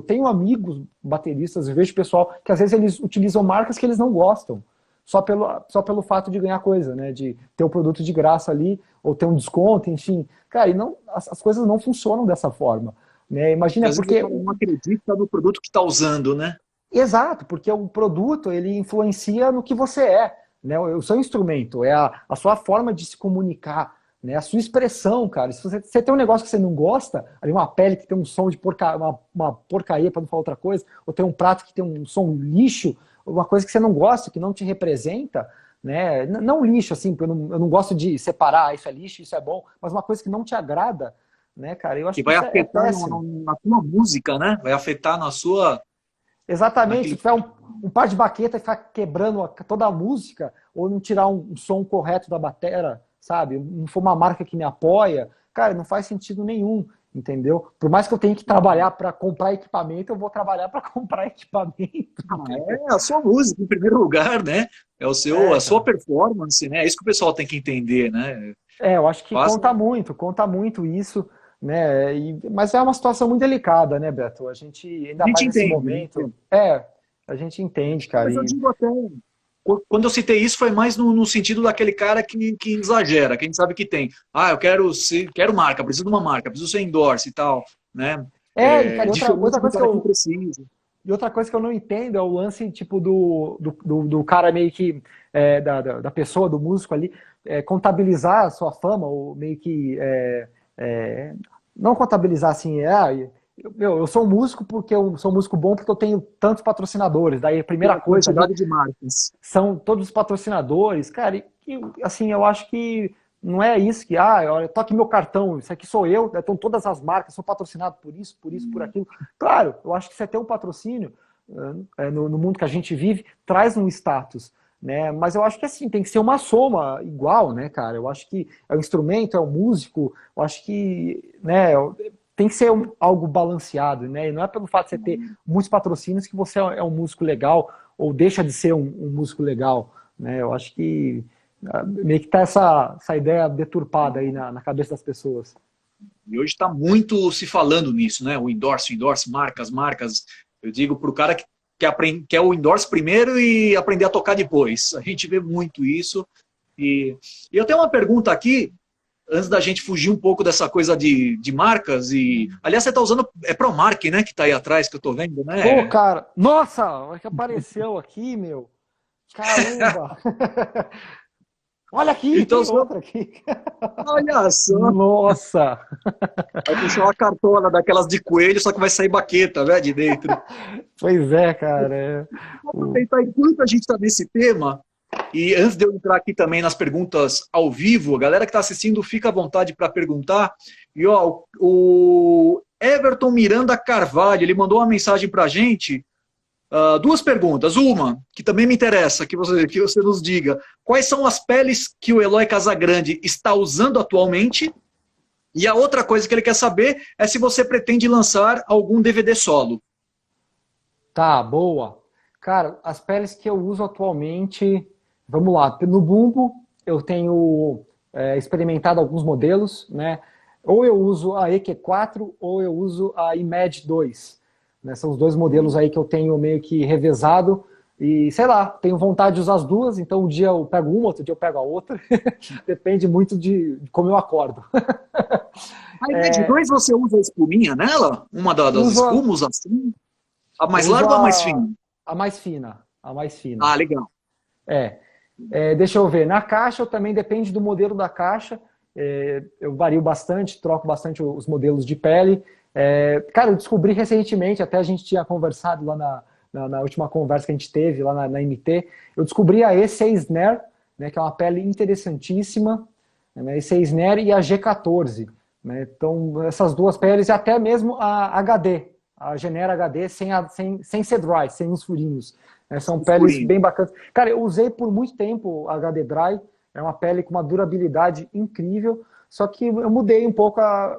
Tenho amigos bateristas, eu vejo pessoal que às vezes eles utilizam marcas que eles não gostam, só pelo fato de ganhar coisa, né? De ter o produto de graça ali, ou ter um desconto, enfim. Cara, e não, as coisas não funcionam dessa forma, né? E Imagina, às vezes o porque cara não acredita no produto que está usando, né? exato, porque o produto ele influencia no que você é, né? O seu instrumento, é a sua forma de se comunicar, né? A sua expressão, cara. Se você tem um negócio que você não gosta, ali uma pele que tem um som de uma porcaria, para não falar outra coisa, ou tem um prato que tem um som lixo, uma coisa que você não gosta, que não te representa, né? Não lixo, assim, eu não gosto de separar, isso é lixo, isso é bom, mas uma coisa que não te agrada, né, cara? Eu acho Que que vai isso é afetar péssimo. na sua música, né? Vai afetar Exatamente, se naquele. tiver um par de baqueta e ficar quebrando toda a música, ou não tirar um som correto da batera, sabe? Não for uma marca que me apoia, cara, não faz sentido nenhum. entendeu? Por mais que eu tenha que trabalhar para comprar equipamento, eu vou trabalhar para comprar equipamento. É a sua música, em primeiro lugar, né? É É, a sua cara. performance, né? É isso que o pessoal tem que entender, né? Eu acho que Faça, conta muito isso, né? Mas é uma situação muito delicada, né, Beto? A gente, a ainda gente mais nesse entende, a gente momento, entende. a gente entende, cara. Mas eu digo até, quando eu citei isso, foi mais no sentido daquele cara que exagera, que a gente sabe que tem. Ah, eu quero marca, preciso de uma marca, preciso ser endorse e tal, né? E, cara, Diferente do cara que precisa. e outra coisa que eu não entendo é o lance, tipo, do cara meio que, da pessoa, do músico ali, contabilizar a sua fama, ou meio que, não contabilizar assim, eu sou um músico porque eu sou um músico bom porque eu tenho tantos patrocinadores. Daí a primeira Pela coisa ali quantidade de marcas. são todos os patrocinadores, cara, assim, eu acho que não é isso que, olha, toque meu cartão, isso aqui sou eu, né, estão todas as marcas, sou patrocinado por isso, por aquilo. Claro, eu acho que você ter um patrocínio no mundo que a gente vive traz um status, né? Mas eu acho que assim, tem que ser uma soma igual, né, cara? Eu acho que é o instrumento, é o músico, eu acho que, né, tem que ser algo balanceado, né? E não é pelo fato de você ter muitos patrocínios que você é um músico legal ou deixa de ser um músico legal, né? Eu acho que meio que tá essa ideia deturpada aí na cabeça das pessoas. E hoje está muito se falando nisso, né? O endorse, marcas. Eu digo para o cara que é o endorse primeiro e aprender a tocar depois. A gente vê muito isso. E eu tenho uma pergunta aqui, antes da gente fugir um pouco dessa coisa de marcas. Aliás, você está usando. É Promark, né? Que está aí atrás, que eu estou vendo, Ô, né? cara, nossa, olha que apareceu aqui, meu. Caramba! Olha aqui, Então, tem outra aqui. olha só. Nossa! Vai puxar uma cartola daquelas de coelho, só que vai sair baqueta, né? De dentro. Pois é, cara. Vou aproveitar enquanto a gente está nesse tema, e antes de eu entrar aqui também nas perguntas ao vivo, a galera que está assistindo, fica à vontade para perguntar. E ó, o Everton Miranda Carvalho, ele mandou uma mensagem para a gente, duas perguntas. Uma, que também me interessa, que você nos diga, quais são as peles que o Eloy Casagrande está usando atualmente? E a outra coisa que ele quer saber é se você pretende lançar algum DVD solo. Tá, boa. Cara, as peles que eu uso atualmente, vamos lá, no bumbo eu tenho experimentado alguns modelos, né? Ou eu uso a EQ4 ou eu uso a IMAD 2. Né? São os dois modelos aí que eu tenho meio que revezado e, sei lá, tenho vontade de usar as duas, então um dia eu pego uma, outro dia eu pego a outra. Depende muito de como eu acordo. A IMED 2 você usa a espuminha nela? Uma das Uso a, espumas assim? A eu mais uso larga ou a mais fina? a mais fina, a mais fina. Ah, legal. É. Deixa eu ver. Na caixa, eu também depende do modelo da caixa. Eu vario bastante, troco bastante os modelos de pele. Cara, eu descobri recentemente, até a gente tinha conversado lá na última conversa que a gente teve lá na MT, eu descobri a E6 Nair, né, que é uma pele interessantíssima, né, E6 Nair e a G14. Né, então, essas duas peles, e até mesmo a HD, a Genera HD, sem ser dry, sem os furinhos. São peles Escurinho. bem bacanas. Cara, eu usei por muito tempo a HD Dry, é uma pele com uma durabilidade incrível, só que eu mudei um pouco a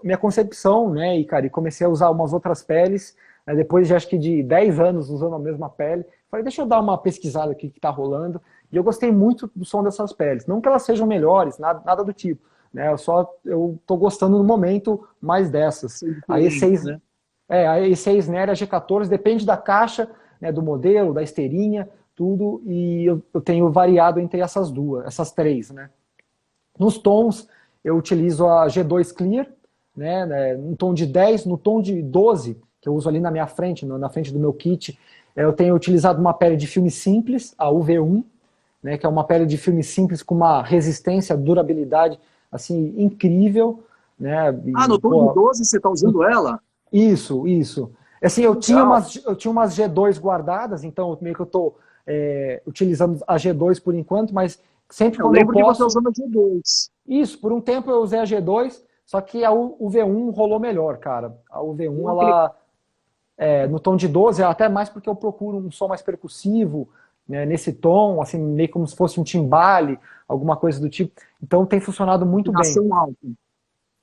minha concepção, né, e, cara, e comecei a usar umas outras peles, né, depois de acho que de 10 anos usando a mesma pele, falei, deixa eu dar uma pesquisada aqui que tá rolando, e eu gostei muito do som dessas peles, não que elas sejam melhores, nada do tipo, né, eu tô gostando no momento mais dessas. A E6, Né? a E6 Nera G14 depende da caixa, né, do modelo, da esteirinha, tudo, e eu tenho variado entre essas três, né. Nos tons, eu utilizo a G2 Clear, né, no tom de 10, no tom de 12, que eu uso ali na minha frente, na frente do meu kit, eu tenho utilizado uma pele de filme simples, a UV1, né, que é uma pele de filme simples com uma resistência, durabilidade, assim, incrível, né, No tom de 12 você está usando ela? Isso. Assim, eu tinha umas G2 guardadas, então meio que eu estou utilizando a G2 por enquanto, mas sempre Eu quando eu lembro que você posso... usando a G2. Isso, por um tempo eu usei a G2, só que a UV1 rolou melhor, cara. A UV1, ela, no tom de 12, até mais porque eu procuro um som mais percussivo, né, nesse tom, assim, meio como se fosse um timbale, alguma coisa do tipo. Então tem funcionado muito bem. Afinação alta.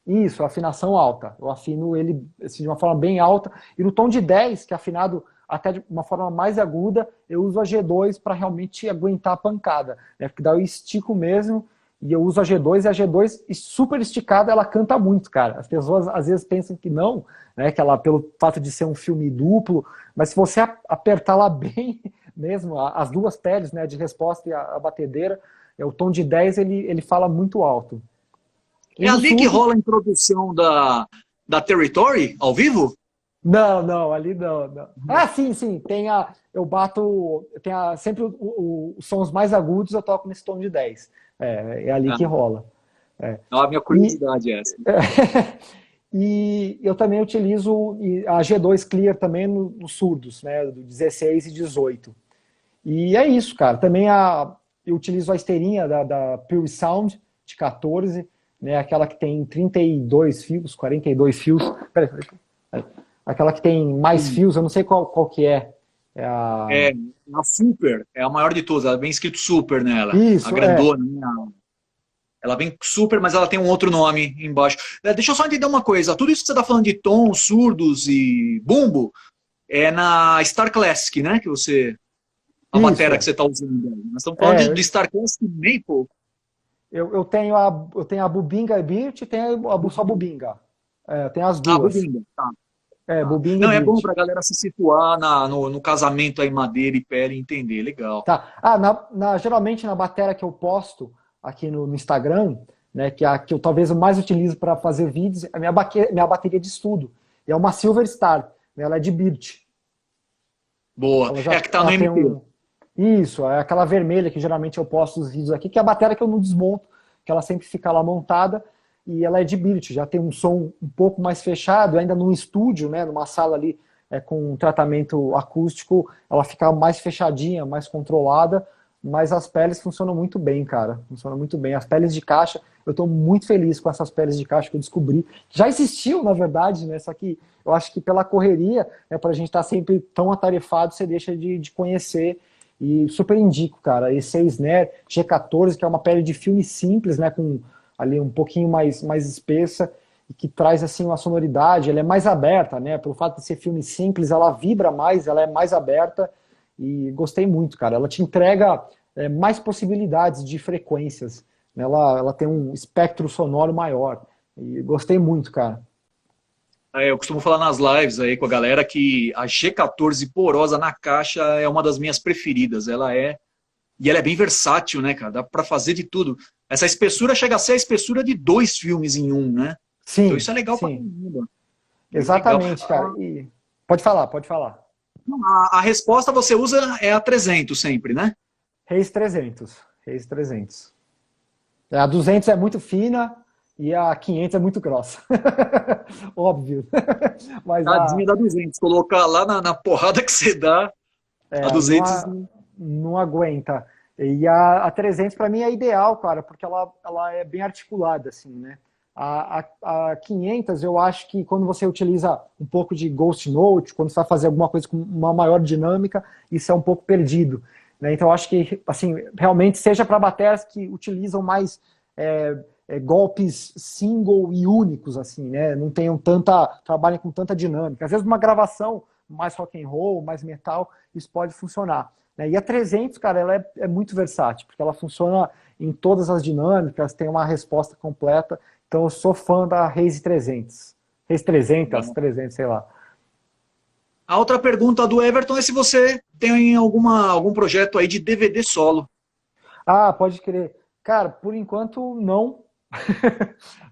Isso, afinação alta. Eu afino ele assim, de uma forma bem alta. E no tom de 10, que é afinado até de uma forma mais aguda, eu uso a G2 para realmente aguentar a pancada. Né? Porque daí eu estico mesmo e eu uso a G2, e a G2 super esticada, ela canta muito, cara. As pessoas às vezes pensam que não, né? Que ela, pelo fato de ser um filme duplo, mas se você apertar lá bem mesmo, as duas peles, né, de resposta e a batedeira, o tom de 10 ele fala muito alto. É E no ali que surdo, rola a introdução da Territory, ao vivo? não, ali não, não. Ah, sim, eu bato, sempre os sons mais agudos eu toco nesse tom de 10. É ali Ah, que rola. É. não, a minha E, curiosidade é essa. e eu também utilizo a G2 Clear também nos surdos, né, do 16 e 18. E é isso, cara. Também eu utilizo a esteirinha da Pure Sound de 14, né, aquela que tem 32 fios, 42 fios. Peraí. Aquela que tem mais Sim. fios, eu não sei qual que é. É a... É, a Super é a maior de todas, ela vem escrito Super nela, a Isso, grandona, né? Ela vem Super, mas ela tem um outro nome embaixo. Deixa eu só entender uma coisa, tudo isso que você está falando de tons, surdos e bumbo, é na Star Classic, né? Que você, a batera que Isso. você está usando. Nós estamos falando de É, Star Classic Maple. eu tenho a Bubinga e Birch e tenho só a Bubinga. Eu tenho as Ah, duas. Bubinga. Tá. Bubinga e Não, é bom Birch. para a galera se situar no casamento aí, madeira e pele e entender. Legal. Tá. Geralmente na bateria que eu posto aqui no Instagram, né, que é a que eu talvez mais utilizo para fazer vídeos, é a minha bateria de estudo. E é uma Silver Star, né, ela é de Birch. Boa. É a que tá no Ela tem MP. um. Isso, é aquela vermelha que geralmente eu posto os vídeos aqui, que é a bateria que eu não desmonto, que ela sempre fica lá montada, e ela é de Birch, já tem um som um pouco mais fechado, ainda num estúdio, né, numa sala ali com um tratamento acústico, ela fica mais fechadinha, mais controlada, mas as peles funcionam muito bem, cara, funcionam muito bem. As peles de caixa, eu estou muito feliz com essas peles de caixa que eu descobri. Já existiu, na verdade, né, só que eu acho que pela correria, né, para a gente estar sempre tão atarefado, você deixa de conhecer. E super indico, cara. E6 Snare, G14, que é uma pele de filme simples, né? Com ali um pouquinho mais espessa e que traz assim uma sonoridade. Ela é mais aberta, né? Pelo fato de ser filme simples, ela vibra mais, ela é mais aberta e gostei muito, cara. Ela te entrega mais possibilidades de frequências. Né? Ela tem um espectro sonoro maior. E gostei muito, cara. Eu costumo falar nas lives aí com a galera que a G14 porosa na caixa é uma das minhas preferidas. E ela é bem versátil, né, cara? Dá pra fazer de tudo. Essa espessura chega a ser a espessura de dois filmes em um, né? Então Sim, isso é legal pra sim. caramba. Legal. Exatamente, cara. E pode falar, pode falar. A resposta você usa é a 300 sempre, né? Reis 300. Reis 300. A 200 é muito fina e a 500 é muito grossa. Óbvio. Mas Tadinha da 200. Colocar lá na porrada que você dá, a não, 200... não aguenta. E a 300 para mim é ideal, cara, porque ela é bem articulada, assim, né? A 500 eu acho que quando você utiliza um pouco de Ghost Note, quando você vai fazer alguma coisa com uma maior dinâmica, isso é um pouco perdido. Né? Então eu acho que, assim, realmente seja para baterias que utilizam mais golpes single e únicos, assim, né? Não tenham trabalhem com tanta dinâmica. Às vezes uma gravação mais rock and roll, mais metal, isso pode funcionar. Né? E a 300, cara, ela é muito versátil, porque ela funciona em todas as dinâmicas, tem uma resposta completa. Então eu sou fã da Raze 300. Raze 300, 300, sei lá. A outra pergunta do Everton é se você tem algum projeto aí de DVD solo. Ah, pode crer. Cara, por enquanto não.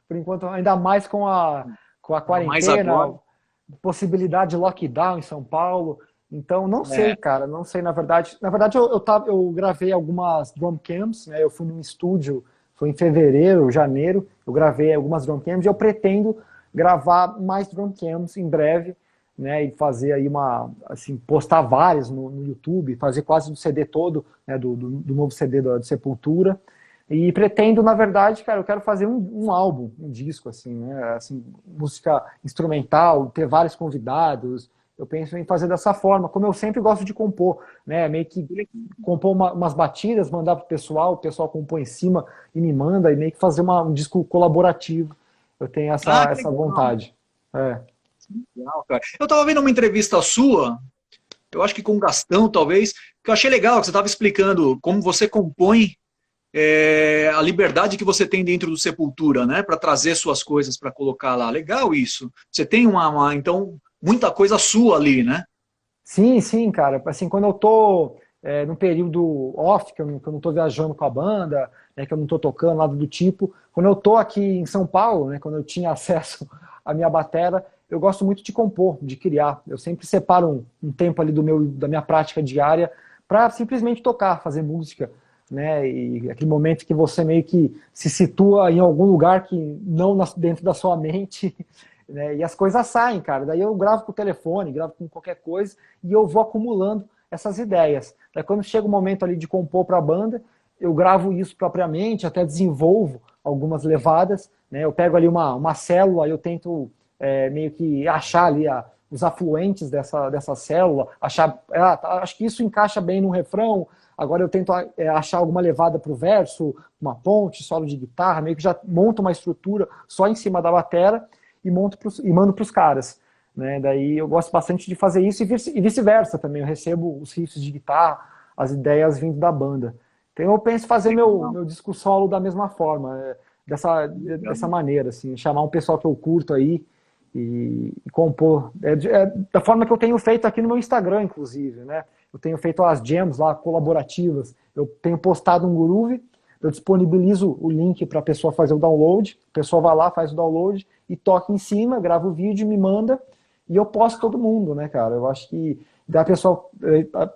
Por enquanto, ainda mais com a Mais agora. quarentena, possibilidade de lockdown em São Paulo. Então, não sei, É, cara, não sei, na verdade. Na verdade, eu gravei algumas drum cams, né? Eu fui num estúdio, foi em fevereiro, janeiro, eu gravei algumas drum cams e eu pretendo gravar mais drum cams em breve, né? E fazer aí assim, postar várias no YouTube, fazer quase o CD todo, né? Do novo CD do Sepultura. E pretendo, na verdade, cara, eu quero fazer um álbum, um disco, assim, né? Assim, música instrumental, ter vários convidados. Eu penso em fazer dessa forma, como eu sempre gosto de compor, né? Meio que compor umas batidas, mandar pro pessoal, o pessoal compõe em cima e me manda, e meio que fazer um disco colaborativo. Eu tenho Ah, que essa legal. vontade. É. Legal, cara. Eu estava vendo uma entrevista sua, eu acho que com o Gastão, talvez, que eu achei legal, que você estava explicando como você compõe a liberdade que você tem dentro do Sepultura, né? Para trazer suas coisas para colocar lá. Legal isso. Você tem então, muita coisa sua ali, né? Sim, sim, cara. Assim, quando eu tô num período off, que eu não tô viajando com a banda, né, que eu não tô tocando, nada do tipo, quando eu tô aqui em São Paulo, né, quando eu tinha acesso à minha batera, eu gosto muito de compor, de criar. Eu sempre separo um tempo ali da minha prática diária para simplesmente tocar, fazer música, né? E aquele momento que você meio que se situa em algum lugar que não dentro da sua mente, né? E as coisas saem, cara. Daí eu gravo com o telefone, gravo com qualquer coisa e eu vou acumulando essas ideias. Daí quando chega o momento ali de compor para a banda, eu gravo isso propriamente, até desenvolvo algumas levadas, né? Eu pego ali uma célula, eu tento meio que achar ali os afluentes dessa célula, achar, acho que isso encaixa bem no refrão, agora eu tento achar alguma levada para o verso, uma ponte, solo de guitarra, meio que já monto uma estrutura só em cima da batera e mando para os caras. Né? Daí eu gosto bastante de fazer isso e vice-versa também. Eu recebo os riffs de guitarra, as ideias vindo da banda. Então eu penso fazer Legal, meu disco solo da mesma forma, legal. dessa maneira, assim, chamar um pessoal que eu curto aí e compor. Da forma que eu tenho feito aqui no meu Instagram, inclusive, né? Eu tenho feito as jams lá colaborativas. Eu tenho postado um groove, eu disponibilizo o link para a pessoa fazer o download, a pessoa vai lá, faz o download e toca em cima, grava o vídeo, me manda e eu posto todo mundo, né, cara? Eu acho que da pessoa,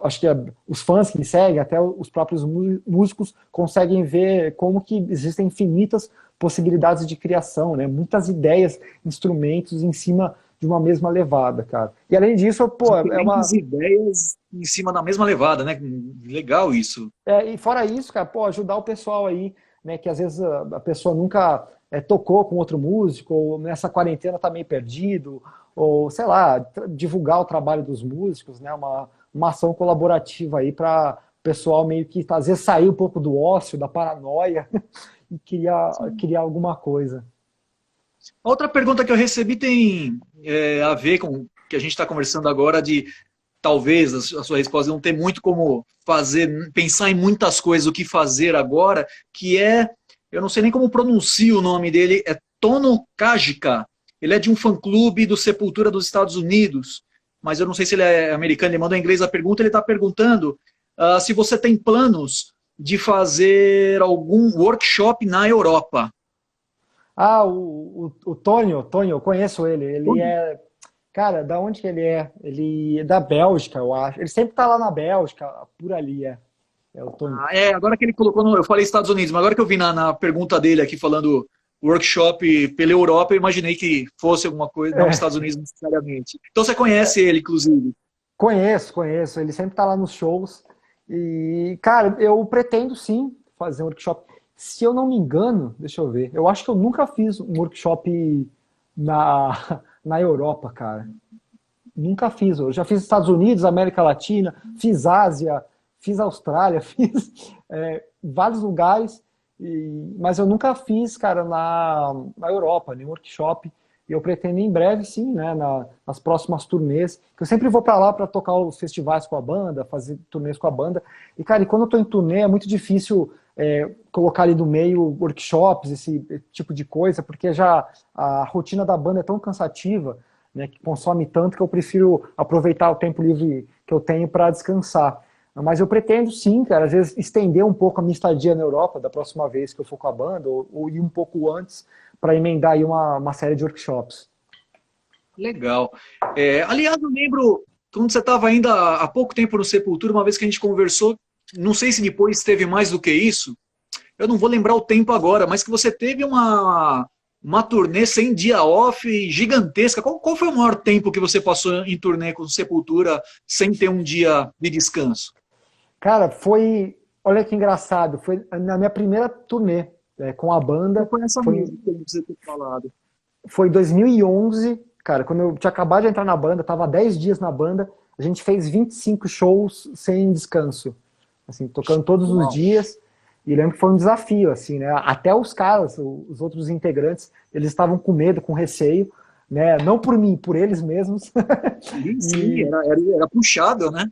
acho que os fãs que me seguem, até os próprios músicos conseguem ver como que existem infinitas possibilidades de criação, né? Muitas ideias, instrumentos em cima de uma mesma levada, cara. E além disso, pô, Diferentes ideias em cima da mesma levada, né? Legal isso. e fora isso, cara, pô, ajudar o pessoal aí, né, que às vezes a pessoa nunca tocou com outro músico, ou nessa quarentena tá meio perdido, ou sei lá, divulgar o trabalho dos músicos, né, uma ação colaborativa aí para o pessoal meio que às vezes sair um pouco do ócio, da paranoia e criar alguma coisa. A outra pergunta que eu recebi tem a ver com o que a gente está conversando agora de talvez a sua resposta não ter muito como fazer, pensar em muitas coisas, o que fazer agora, que eu não sei nem como pronuncio o nome dele, é Tono Kajika. Ele é de um fã-clube do Sepultura dos Estados Unidos, mas eu não sei se ele é americano, ele mandou em inglês a pergunta, ele está perguntando se você tem planos de fazer algum workshop na Europa. Ah, o Tonho, eu conheço ele. Ele é. Cara, da onde que ele é? Ele é da Bélgica, eu acho. Ele sempre tá lá na Bélgica, por ali é. É o Tonho. Agora que ele colocou, eu falei Estados Unidos, mas agora que eu vi na pergunta dele aqui falando workshop pela Europa, eu imaginei que fosse alguma coisa, não É, Estados Unidos necessariamente. Então você conhece ele, inclusive. conheço. Ele sempre tá lá nos shows. E, cara, eu pretendo sim fazer um workshop. Se eu não me engano, deixa eu ver. Eu acho que eu nunca fiz um workshop na Europa, cara. Nunca fiz. Eu já fiz Estados Unidos, América Latina, fiz Ásia, fiz Austrália, fiz vários lugares, mas eu nunca fiz, cara, na Europa, nenhum workshop. E eu pretendo em breve, sim, né, nas próximas turnês, que eu sempre vou para lá para tocar os festivais com a banda, fazer turnês com a banda. E, cara, e quando eu tô em turnê é muito difícil colocar ali no meio workshops, esse tipo de coisa, porque já a rotina da banda é tão cansativa, né, que consome tanto que eu prefiro aproveitar o tempo livre que eu tenho para descansar. Mas eu pretendo sim, cara, às vezes estender um pouco a minha estadia na Europa da próxima vez que eu for com a banda, ou ir um pouco antes para emendar aí uma série de workshops. Legal. Aliás, eu lembro, quando você estava ainda há pouco tempo no Sepultura, uma vez que a gente conversou, não sei se depois teve mais do que isso, eu não vou lembrar o tempo agora, mas que você teve uma turnê sem dia off gigantesca. Qual foi o maior tempo que você passou em turnê com Sepultura sem ter um dia de descanso? Cara, olha que engraçado, foi na minha primeira turnê com a Não banda, foi essa foi, música que você tem falado. foi 2011, cara, quando eu tinha acabado de entrar na banda, tava há 10 dias na banda, a gente fez 25 shows sem descanso, assim, tocando todos os Uau. dias. E lembro que foi um desafio, assim, né? Até os caras, os outros integrantes, eles estavam com medo, com receio, né? Não por mim, por eles mesmos. Sim, E era puxado, né?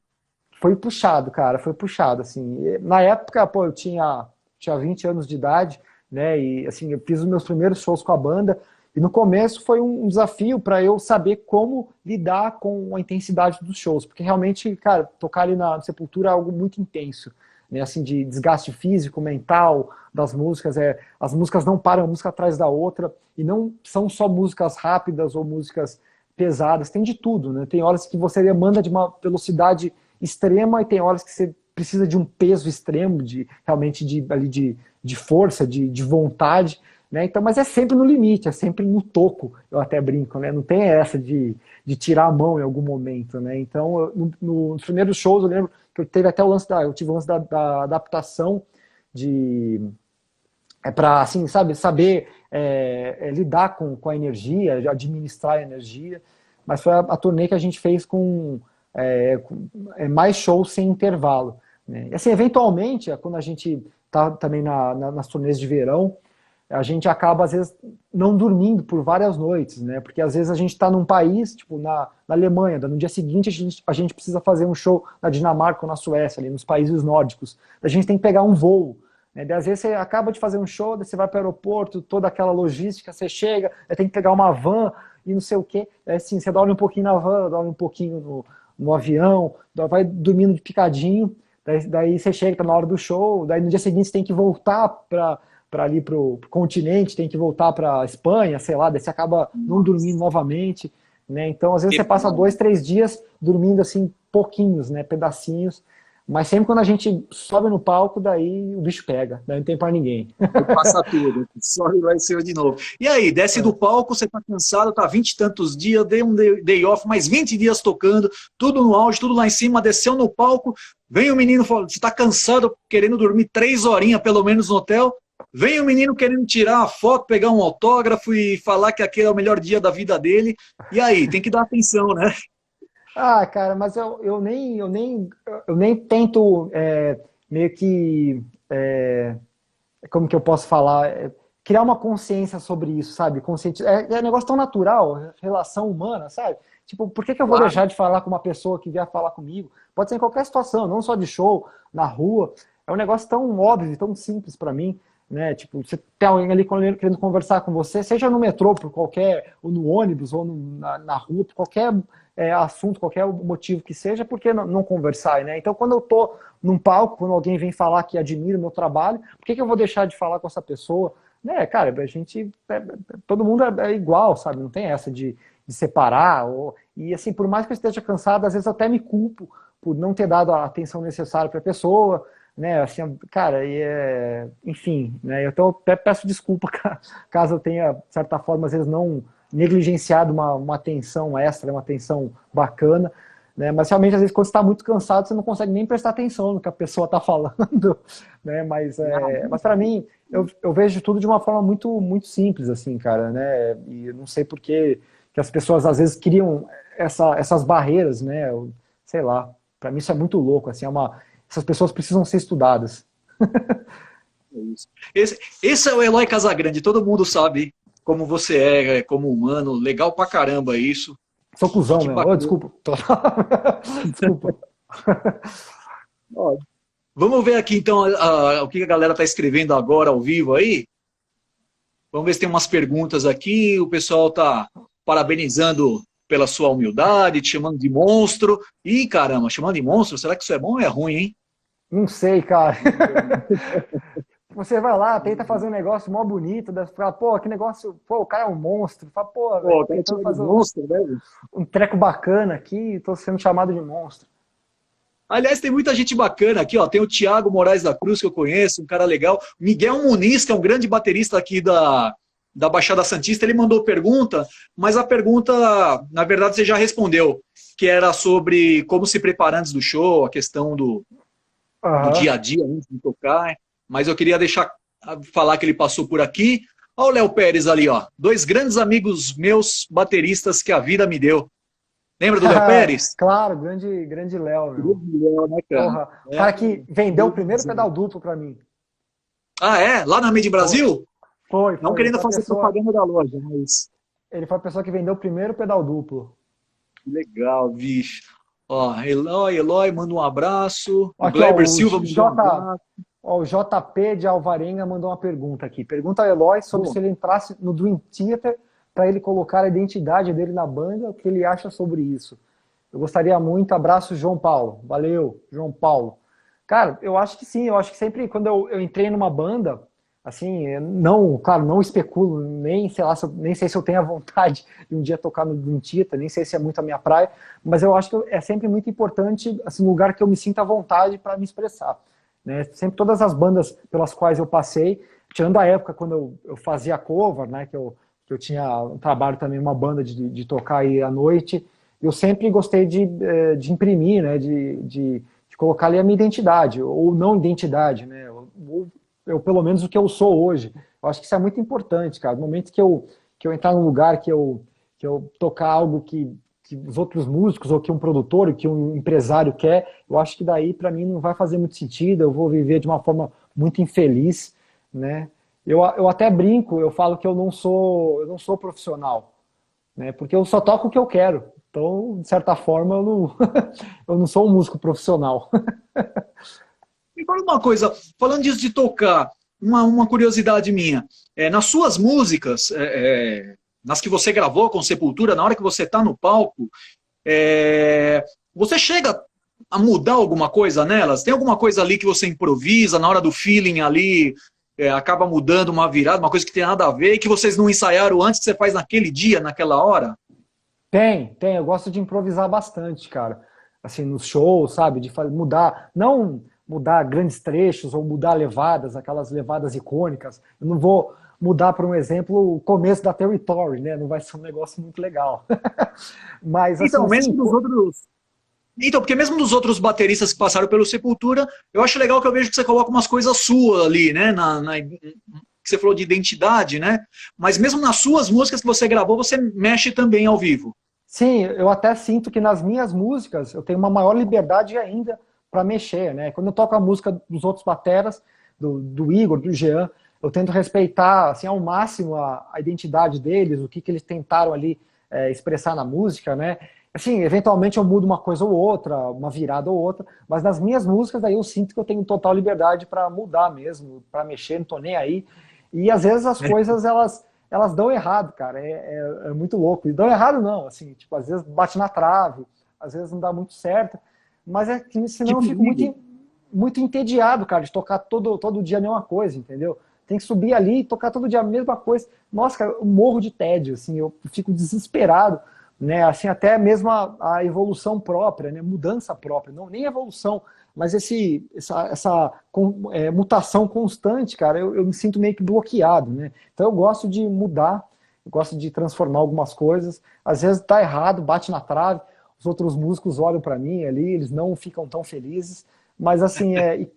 foi puxado, cara, foi puxado, assim. E, na época, pô, eu tinha 20 anos de idade, né? E, assim, eu fiz os meus primeiros shows com a banda. E no começo foi um desafio para eu saber como lidar com a intensidade dos shows, porque realmente, cara, tocar ali na Sepultura é algo muito intenso, né? Assim, de desgaste físico, mental das músicas. As músicas não param uma música atrás da outra, e não são só músicas rápidas ou músicas pesadas, tem de tudo, né? Tem horas que você demanda de uma velocidade extrema e tem horas que você precisa de um peso extremo, realmente de força, de vontade, né? Então, mas é sempre no limite, é sempre no toco, eu até brinco, né? Não tem essa de tirar a mão em algum momento, né? Então, nos primeiros shows, eu lembro que eu tive até o lance eu tive o lance da adaptação de para, assim, sabe, saber lidar com a energia, administrar a energia, mas foi a turnê que a gente fez com mais shows sem intervalo, né? E assim, eventualmente, quando a gente tá também nas turnês de verão, a gente acaba, às vezes, não dormindo por várias noites, né? Porque às vezes a gente está num país, tipo na Alemanha, no dia seguinte a gente precisa fazer um show na Dinamarca ou na Suécia, ali nos países nórdicos. A gente tem que pegar um voo, né? Daí, às vezes você acaba de fazer um show, daí você vai para o aeroporto, toda aquela logística, você chega, tem que pegar uma van e não sei o quê. Assim, você dorme um pouquinho na van, dorme um pouquinho no avião, vai dormindo de picadinho, daí você chega, tá na hora do show, daí no dia seguinte você tem que voltar para ali para o continente, tem que voltar para a Espanha, sei lá, daí você acaba não dormindo novamente, né? Então, às vezes você passa 2, 3 dias dormindo assim, pouquinhos, né? Pedacinhos, mas sempre quando a gente sobe no palco, daí o bicho pega, daí não tem para ninguém. Passa tudo, só vai ser de novo. E aí, desce do palco, você tá cansado, tá 20 e tantos dias, dei um day off, mais 20 dias tocando, tudo no auge, tudo lá em cima, desceu no palco, vem o menino falando, você tá cansado, querendo dormir 3 horinhas pelo menos no hotel, vem o menino querendo tirar uma foto, pegar um autógrafo e falar que aquele é o melhor dia da vida dele. E aí, tem que dar atenção, né? Ah, cara, mas eu nem tento meio que como que eu posso falar? Criar uma consciência sobre isso, sabe? É um negócio tão natural, relação humana, sabe? Tipo, por que eu vou Claro. deixar de falar com uma pessoa que vier falar comigo? Pode ser em qualquer situação, não só de show, na rua. É um negócio tão óbvio e tão simples para mim, né? Tipo, você tem alguém ali querendo conversar com você, seja no metrô, ou no ônibus, ou na rua, por qualquer assunto, qualquer motivo que seja, por que não conversar, né? Então, quando eu tô num palco, quando alguém vem falar que admira o meu trabalho, por que eu vou deixar de falar com essa pessoa? Né, cara, a gente, todo mundo é igual, sabe? Não tem essa de separar. E assim, por mais que eu esteja cansado, às vezes eu até me culpo por não ter dado a atenção necessária para a pessoa, né? Assim, cara, enfim, né? Então eu até peço desculpa caso eu tenha, de certa forma, às vezes não negligenciado uma atenção extra, uma atenção bacana, né? Mas realmente, às vezes, quando você está muito cansado, você não consegue nem prestar atenção no que a pessoa está falando, né? Mas para mim, eu vejo tudo de uma forma muito, muito simples, assim, cara, né? E eu não sei por que as pessoas, às vezes, criam essas barreiras, né? Sei lá, para mim isso é muito louco, assim, essas pessoas precisam ser estudadas. Esse é o Eloy Casagrande, todo mundo sabe como você como humano, legal pra caramba isso. Sou cuzão Que mesmo. Oh, bacana. desculpa. Desculpa. Ó, vamos ver aqui então o que a galera está escrevendo agora ao vivo aí. Vamos ver se tem umas perguntas aqui. O pessoal está parabenizando pela sua humildade, te chamando de monstro. Ih, caramba, chamando de monstro, será que isso é bom ou é ruim, hein? Não sei, cara. Você vai lá, tenta fazer um negócio mó bonito, fala, pô, que negócio, pô, o cara é um monstro. Fala, pô, Pô, tentando fazer monstro, né? um treco bacana aqui, tô sendo chamado de monstro. Aliás, tem muita gente bacana aqui, ó. Tem o Thiago Moraes da Cruz, que eu conheço, um cara legal. Miguel Muniz, que é um grande baterista aqui da Baixada Santista, ele mandou pergunta, mas a pergunta, na verdade, você já respondeu, que era sobre como se preparar antes do show, a questão do dia a dia antes de tocar. Mas eu queria falar que ele passou por aqui. Olha o Léo Pérez ali, ó. 2 grandes amigos meus, bateristas, que a vida me deu. Lembra do Léo Pérez? Claro, grande Léo, meu. Grande Léo, né, cara? Porra, o cara que vendeu o primeiro pedal duplo pra mim. Ah, é? Lá na Made in Brasil? Não Foi. querendo fazer propaganda da loja, mas... Ele foi a pessoa que vendeu o primeiro pedal duplo. Que legal, bicho. Ó, Eloy, manda um abraço. O Aqui, ó, Gleber Silva mandou um abraço. o JP de Alvarenga mandou uma pergunta aqui. Pergunta ao Eloy sobre Pô, se ele entrasse no Dream Theater para ele colocar a identidade dele na banda, o que ele acha sobre isso. Eu gostaria muito. Abraço, João Paulo. Valeu, João Paulo. Cara, eu acho que sim. Eu acho que sempre quando eu entrei numa banda, assim, não, claro, não especulo, nem, sei lá, nem sei se eu tenho a vontade de um dia tocar no Dream Theater, nem sei se é muito a minha praia, mas eu acho que é sempre muito importante, assim, um lugar que eu me sinta à vontade para me expressar. Né? Sempre todas as bandas pelas quais eu passei, tirando a época quando eu fazia cover, né, que eu tinha um trabalho também, uma banda de tocar aí à noite, eu sempre gostei de imprimir, né, de colocar ali a minha identidade, ou não identidade, né, ou eu, pelo menos o que eu sou hoje. Eu acho que isso é muito importante, cara. No momento que eu entrar num lugar que eu tocar algo que os outros músicos, ou que um produtor, ou que um empresário quer, eu acho que daí, para mim, não vai fazer muito sentido, eu vou viver de uma forma muito infeliz, né? Eu até brinco, eu falo que eu não sou profissional, né? Porque eu só toco o que eu quero. Então, de certa forma, eu não, eu não sou um músico profissional. me fala uma coisa, falando disso de tocar, uma curiosidade minha. Nas suas músicas, nas que você gravou com Sepultura, na hora que você está no palco, você chega a mudar alguma coisa nelas? Tem alguma coisa ali que você improvisa, na hora do feeling ali, acaba mudando uma virada, uma coisa que tem nada a ver, e que vocês não ensaiaram antes, que você faz naquele dia, naquela hora? Tem. Eu gosto de improvisar bastante, cara. Assim, nos shows, sabe? De mudar, não mudar grandes trechos ou mudar levadas, aquelas levadas icônicas. Eu não vou mudar, por um exemplo, o começo da Territory, né? Não vai ser um negócio muito legal. Mas, Então, assim, sim, mesmo dos outros. Então, porque mesmo dos outros bateristas que passaram pelo Sepultura, eu acho legal que eu vejo que você coloca umas coisas suas ali, né? Que você falou de identidade, né? Mas mesmo nas suas músicas que você gravou, você mexe também ao vivo. sim, eu até sinto que nas minhas músicas eu tenho uma maior liberdade ainda para mexer, né? Quando eu toco a música dos outros bateras, do Igor, do Jean, eu tento respeitar assim, ao máximo a identidade deles, o que eles tentaram ali expressar na música, né? Assim, eventualmente eu mudo uma coisa ou outra, uma virada ou outra, mas nas minhas músicas daí eu sinto que eu tenho total liberdade para mudar mesmo, para mexer, não tô nem aí. E às vezes as coisas elas dão errado, cara. É muito louco. E dão errado não, assim, tipo, às vezes bate na trave, às vezes não dá muito certo, mas é que Que senão eu fico perigo. muito entediado, cara, de tocar todo dia a mesma coisa, entendeu? Tem que subir ali e tocar todo dia a mesma coisa. Nossa, cara, eu morro de tédio, assim, eu fico desesperado, né? Assim, até mesmo a evolução própria, né? Mudança própria, não nem evolução, mas essa mutação constante, cara, eu me sinto meio que bloqueado, né? Então eu gosto de mudar, eu gosto de transformar algumas coisas. Às vezes tá errado, bate na trave, os outros músicos olham para mim ali, eles não ficam tão felizes, mas assim,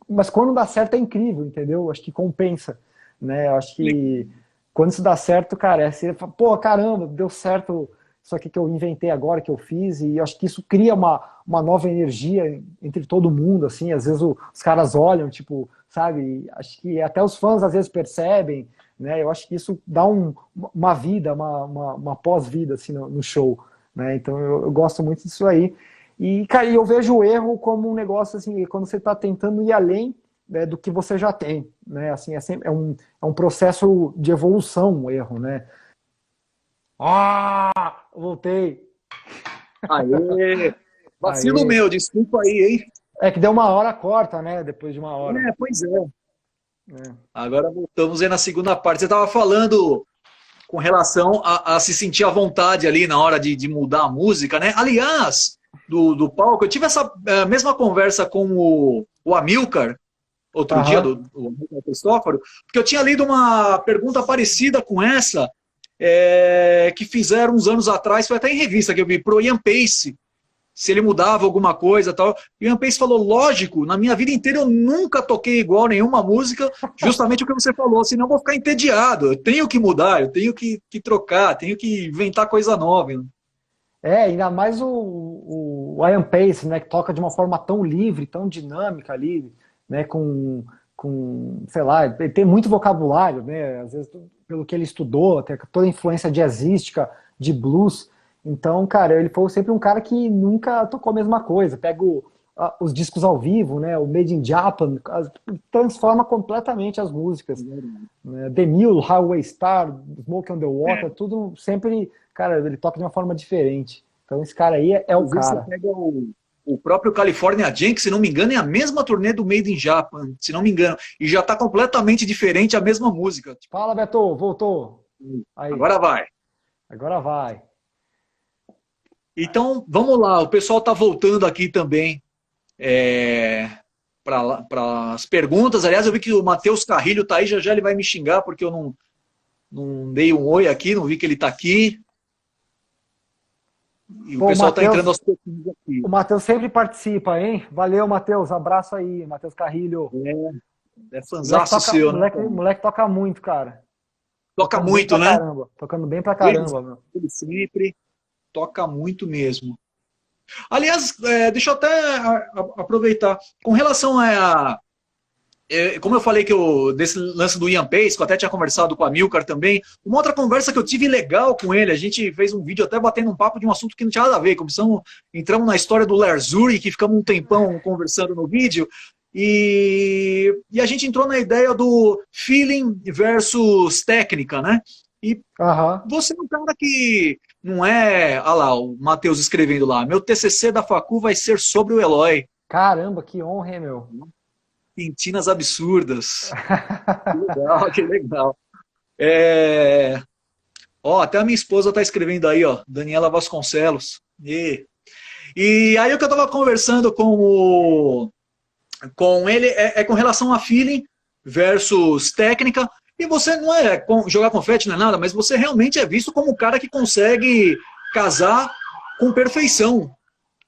mas quando dá certo é incrível, entendeu? Acho que compensa, né? Eu acho que quando isso dá certo, cara, você fala, pô, caramba, deu certo isso aqui que eu inventei agora, que eu fiz, e acho que isso cria uma nova energia entre todo mundo, assim, às vezes os caras olham, tipo, sabe, acho que até os fãs às vezes percebem, né, eu acho que isso dá uma vida, uma pós-vida, assim, no show, né, então eu gosto muito disso aí, e, cara, eu vejo o erro como um negócio, assim, quando você está tentando ir além, né, do que você já tem, né, assim, é um processo de evolução, o erro, né. Voltei. Aê! Vacilo Aê. meu, desculpa aí, hein? É que deu uma hora, corta, né? Depois de uma hora. Pois é. É. Agora voltamos aí na segunda parte. Você estava falando com relação a se sentir à vontade ali na hora de mudar a música, né? Aliás, do palco, eu tive essa mesma conversa com o Amilcar, outro dia, Aham. do Amilcar Cristóforo, porque eu tinha lido uma pergunta parecida com essa, que fizeram uns anos atrás, foi até em revista que eu vi, pro Ian Pace, se ele mudava alguma coisa e tal. E o Ian Pace falou, lógico, na minha vida inteira eu nunca toquei igual nenhuma música, justamente o que você falou, senão eu vou ficar entediado, eu tenho que mudar, eu tenho que trocar, tenho que inventar coisa nova. Ainda mais o Ian Pace, né? Que toca de uma forma tão livre, tão dinâmica ali, né? Com sei lá, ele tem muito vocabulário, né? Às vezes, pelo que ele estudou, tem toda a influência jazzística, de blues. Então, cara, ele foi sempre um cara que nunca tocou a mesma coisa. Pega os discos ao vivo, né? O Made in Japan, transforma completamente as músicas. Né? The Mule, Highway Star, Smoke on the Water, tudo sempre, cara, ele toca de uma forma diferente. Então, esse cara aí é o cara. Você pega o próprio California Jam, que, se não me engano, é a mesma turnê do Made in Japan, se não me engano, e já está completamente diferente a mesma música. Fala, Beto, voltou. Aí. Agora vai. Agora vai. Então, vamos lá, o pessoal está voltando aqui também para as perguntas. Aliás, eu vi que o Matheus Carrilho está aí, já ele vai me xingar, porque eu não dei um oi aqui, não vi que ele está aqui. E o pessoal está entrando aos pouquinhos aqui. O Matheus sempre participa, hein? Valeu, Matheus. Abraço aí, Matheus Carrilho. É fanzaço seu, né? Moleque toca muito, cara. Toca muito, né? Caramba. Tocando bem pra caramba. Ele sempre toca muito mesmo. Aliás, deixa eu até aproveitar. Com relação como eu falei desse lance do Ian Pace, que eu até tinha conversado com a Milcar também, uma outra conversa que eu tive legal com ele, a gente fez um vídeo até batendo um papo de um assunto que não tinha nada a ver, entramos na história do Lars Ulrich, que ficamos um tempão conversando no vídeo, e a gente entrou na ideia do feeling versus técnica, né? E você é um cara que não é... Olha lá, o Matheus escrevendo lá, meu TCC da facu vai ser sobre o Eloy. Caramba, que honra, hein, meu? Pintinas absurdas. Que legal. Até a minha esposa está escrevendo aí, ó, Daniela Vasconcelos. E aí o que eu estava conversando com ele com relação a feeling versus técnica. E você não é jogar confete, não é nada, mas você realmente é visto como um cara que consegue casar com perfeição.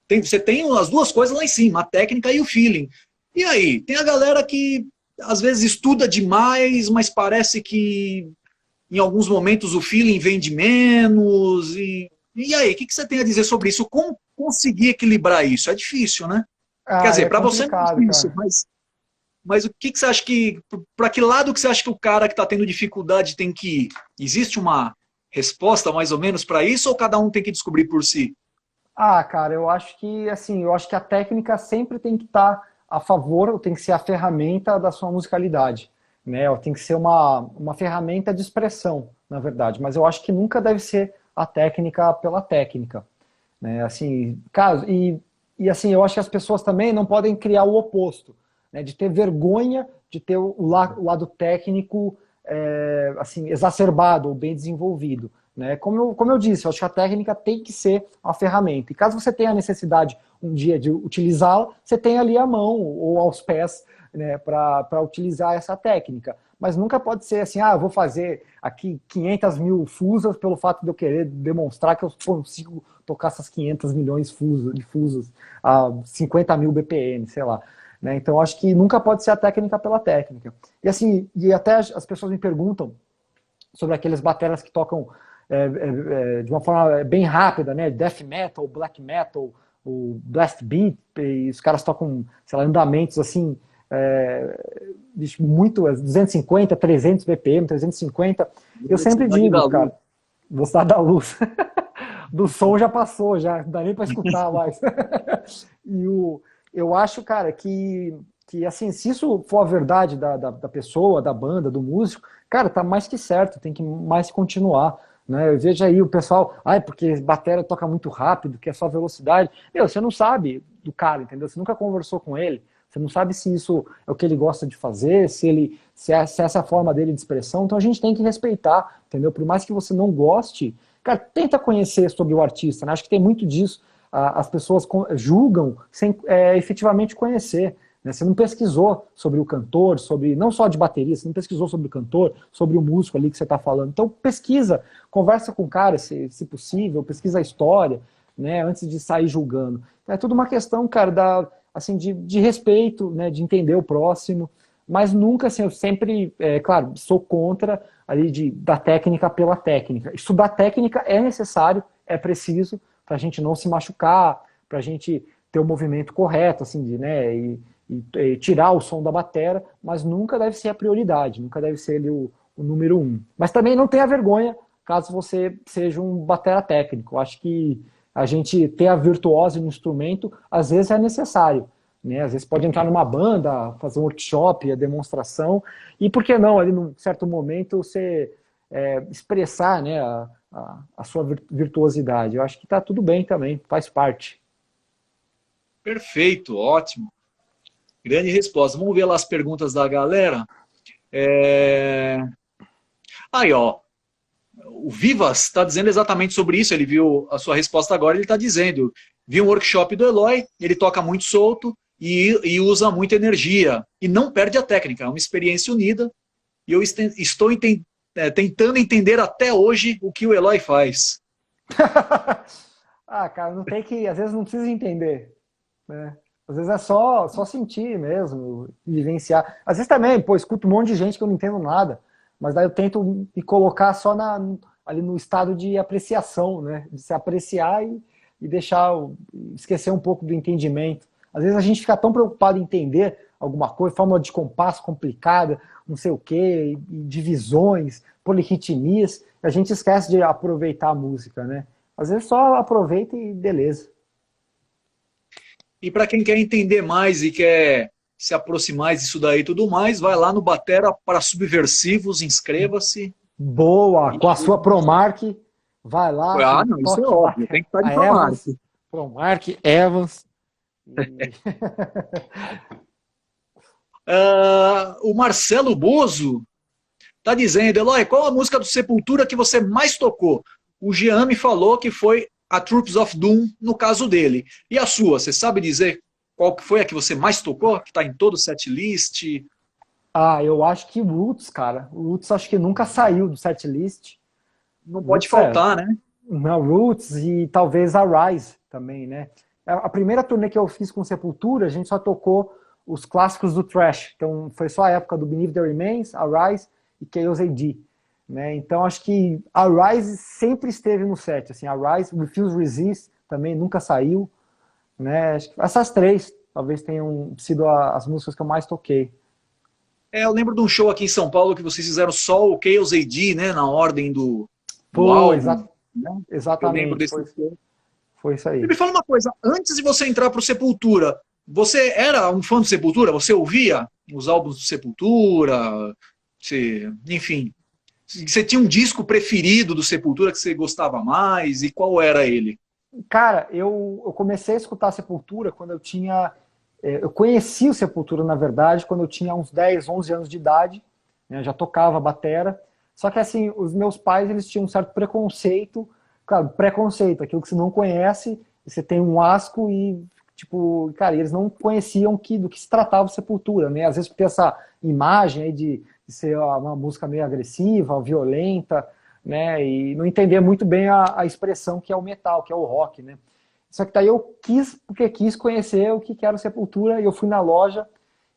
Você tem as duas coisas lá em cima, a técnica e o feeling. E aí, tem a galera que às vezes estuda demais, mas parece que em alguns momentos o feeling vem de menos. E aí, o que você tem a dizer sobre isso? Como conseguir equilibrar isso? É difícil, né? Quer dizer, para você não é difícil, mas o que você acha para que lado que você acha que o cara que está tendo dificuldade tem que ir? Existe uma resposta mais ou menos para isso, ou cada um tem que descobrir por si? Cara, eu acho que a técnica sempre tem que estar a favor, tem que ser a ferramenta da sua musicalidade, né? Tem que ser uma ferramenta de expressão, na verdade, mas eu acho que nunca deve ser a técnica pela técnica, né? Assim, assim, eu acho que as pessoas também não podem criar o oposto, né? De ter vergonha de ter o lado técnico assim, exacerbado ou bem desenvolvido, né? Como eu disse, eu acho que a técnica tem que ser a ferramenta. E caso você tenha a necessidade um dia de utilizá-la, você tem ali à mão ou aos pés, né, para utilizar essa técnica. Mas nunca pode ser assim, eu vou fazer aqui 500 mil fusas pelo fato de eu querer demonstrar que eu consigo tocar essas 500 milhões de fusas a 50 mil BPM, sei lá. Né? Então, eu acho que nunca pode ser a técnica pela técnica. E assim, até as pessoas me perguntam sobre aqueles bateras que tocam de uma forma bem rápida, né? Death metal, black metal, o blast beat, e os caras tocam, sei lá, andamentos assim, muito, 250, 300 BPM, 350. Eu sempre digo, cara, gostar da luz. Do som já passou, já não dá nem para escutar mais. Eu acho, cara, que assim, se isso for a verdade da pessoa, da banda, do músico, cara, tá mais que certo, tem que mais continuar. Né? Eu vejo aí o pessoal, porque batera toca muito rápido, que é só velocidade. Você não sabe do cara, entendeu? Você nunca conversou com ele, você não sabe se isso é o que ele gosta de fazer, se essa é a forma dele de expressão. Então a gente tem que respeitar, entendeu? Por mais que você não goste, cara, tenta conhecer sobre o artista, né? Acho que tem muito disso. As pessoas julgam sem efetivamente conhecer. Né? Você não pesquisou sobre o cantor, não só de bateria, você não pesquisou sobre o cantor, sobre o músico ali que você está falando. Então pesquisa, conversa com o cara, se possível, pesquisa a história, né, antes de sair julgando. Então, é tudo uma questão, cara, assim, de respeito, né, de entender o próximo, mas nunca, assim, eu sempre, claro, sou contra ali da técnica pela técnica. Estudar técnica é necessário, é preciso, para a gente não se machucar, para a gente ter o movimento correto, assim, né, e e tirar o som da bateria, mas nunca deve ser a prioridade, nunca deve ser ali o número um. Mas também não tenha vergonha caso você seja um batera técnico. Eu acho que a gente ter a virtuose no instrumento, às vezes é necessário. Né? Às vezes pode entrar numa banda, fazer um workshop, a demonstração, e por que não, ali num certo momento, você expressar, né, a sua virtuosidade. Eu acho que está tudo bem também, faz parte. Perfeito, ótimo. Grande resposta. Vamos ver lá as perguntas da galera. Aí, ó. O Vivas está dizendo exatamente sobre isso. Ele viu a sua resposta agora. Ele está dizendo: vi um workshop do Eloy, ele toca muito solto e usa muita energia. E não perde a técnica. É uma experiência unida. E eu estou tentando entender até hoje o que o Eloy faz. Ah, cara, não tem que. Às vezes não precisa entender. Né? Às vezes é só sentir mesmo, vivenciar. Às vezes também, pô, escuto um monte de gente que eu não entendo nada. Mas daí eu tento me colocar só ali no estado de apreciação, né? De se apreciar e deixar, esquecer um pouco do entendimento. Às vezes a gente fica tão preocupado em entender alguma coisa, fórmula de compasso complicada, não sei o quê, e divisões, polirritmias, a gente esquece de aproveitar a música, né? Às vezes só aproveita e beleza. E para quem quer entender mais e quer se aproximar disso daí e tudo mais, vai lá no Batera para Subversivos, inscreva-se. Boa! Com a sua Promark, vai lá, Não, isso é toque óbvio, tem que estar de a Promark. Evans, Promark, Evans. O Marcelo Bozo está dizendo: Eloy, qual a música do Sepultura que você mais tocou? O Jean me falou que foi a Troops of Doom, no caso dele. E a sua, você sabe dizer qual que foi a que você mais tocou? Que está em todo o setlist? Ah, eu acho que Roots, cara. Roots acho que nunca saiu do setlist. Não pode Roots faltar, né? Não, Roots e talvez a Rise também, né? A primeira turnê que eu fiz com Sepultura, a gente só tocou os clássicos do thrash. Então foi só a época do Beneath the Remains, a Rise e Chaos AD. Né? Então acho que a Rise sempre esteve no set. Assim, a Rise, Refuse Resist também nunca saiu. Né? Acho que essas três talvez tenham sido as músicas que eu mais toquei. Eu lembro de um show aqui em São Paulo que vocês fizeram só o Chaos AD, né? Na ordem do álbum. Né? Exatamente. Eu lembro desse show. Foi isso aí. E me fala uma coisa, antes de você entrar para o Sepultura, você era um fã do Sepultura? Você ouvia os álbuns do Sepultura? Enfim, você tinha um disco preferido do Sepultura que você gostava mais? E qual era ele? Cara, eu comecei a escutar Sepultura quando eu tinha... Eu conheci o Sepultura, na verdade, quando eu tinha uns 10, 11 anos de idade. Né, já tocava batera. Só que, assim, os meus pais, eles tinham um certo preconceito. Claro, preconceito, aquilo que você não conhece, você tem um asco e, tipo, cara, eles não conheciam do que se tratava o Sepultura, né? Às vezes por ter essa imagem aí de ser uma música meio agressiva, violenta, né? E não entender muito bem a expressão que é o metal, que é o rock, né? Só que daí eu quis conhecer o que era o Sepultura, e eu fui na loja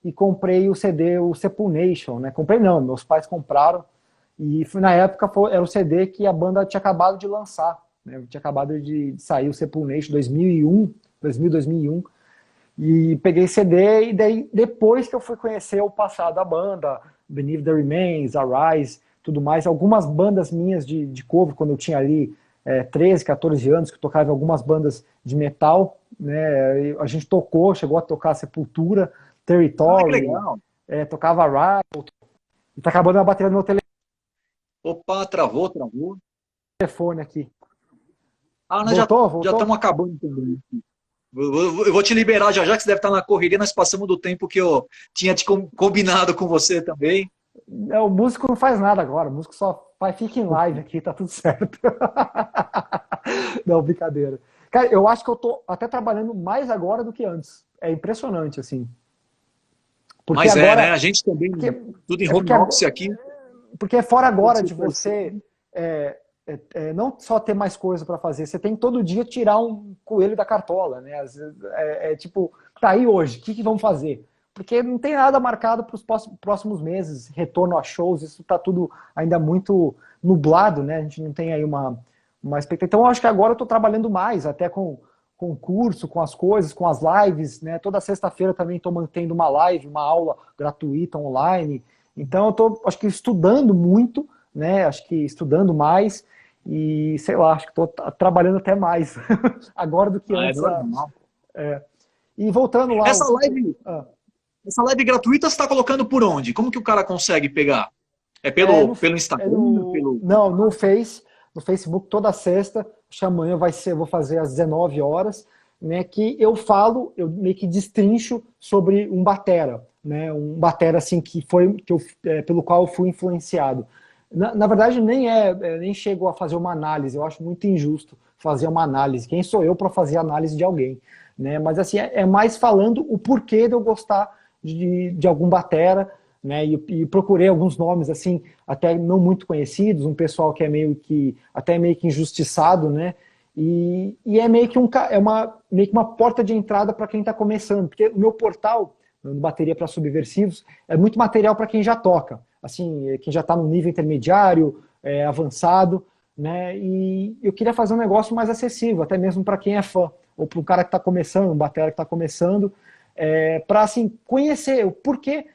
e comprei o CD, o Sepulnation, né? Comprei não, meus pais compraram, e na época era o CD que a banda tinha acabado de lançar, né? Tinha acabado de sair o Sepulnation 2001, 2001, e peguei CD, e daí depois que eu fui conhecer o passado da banda, Beneath the Remains, a Rise, tudo mais, algumas bandas minhas de cover, quando eu tinha ali 13, 14 anos, que eu tocava em algumas bandas de metal, né? A gente chegou a tocar Sepultura, Territory, tocava Riot, e tá acabando a bateria no meu Opa, travou. telefone aqui. Nós voltou? Já estamos acabando também. Eu vou te liberar já que você deve estar na correria, nós passamos do tempo que eu tinha te combinado com você também. O músico não faz nada agora, o músico só fica em live aqui, tá tudo certo. Não, brincadeira. Cara, eu acho que eu tô até trabalhando mais agora do que antes. É impressionante, assim. Porque mas agora, né? A gente também, tudo em home office aqui. Porque é fora agora de você não só ter mais coisa para fazer, você tem que todo dia tirar um coelho da cartola, né? Tipo, tá aí hoje, o que vamos fazer? Porque não tem nada marcado para os próximos meses, retorno a shows, isso está tudo ainda muito nublado, né? A gente não tem aí uma expectativa. Então, eu acho que agora eu estou trabalhando mais, até com com o curso, com as coisas, com as lives, né? Toda sexta-feira também estou mantendo uma live, uma aula gratuita online. Então eu estou, acho que estudando muito, né? Acho que estudando mais e sei lá, acho que estou trabalhando até mais agora do que Ah, é antes. normal. E voltando lá, Essa live, essa live gratuita você está colocando por onde? Como que o cara consegue pegar? É pelo Instagram? não, no Facebook toda sexta, acho que amanhã eu vou fazer às 19 horas, né, que eu meio que destrincho sobre um batera, né, um batera assim pelo qual eu fui influenciado. Na verdade nem chego a fazer uma análise, eu acho muito injusto fazer uma análise. Quem sou eu para fazer análise de alguém, né? Mas assim é mais falando o porquê de eu gostar de algum batera, né, e procurei alguns nomes assim, até não muito conhecidos, um pessoal que é até meio que injustiçado, né, e é meio que meio que uma porta de entrada para quem está começando, porque o meu portal, no Bateria para Subversivos, é muito material para quem já toca, assim, quem já está no nível intermediário, avançado, né, e eu queria fazer um negócio mais acessível, até mesmo para quem é fã, ou para um cara que está começando, um batera que está começando, para assim, conhecer o porquê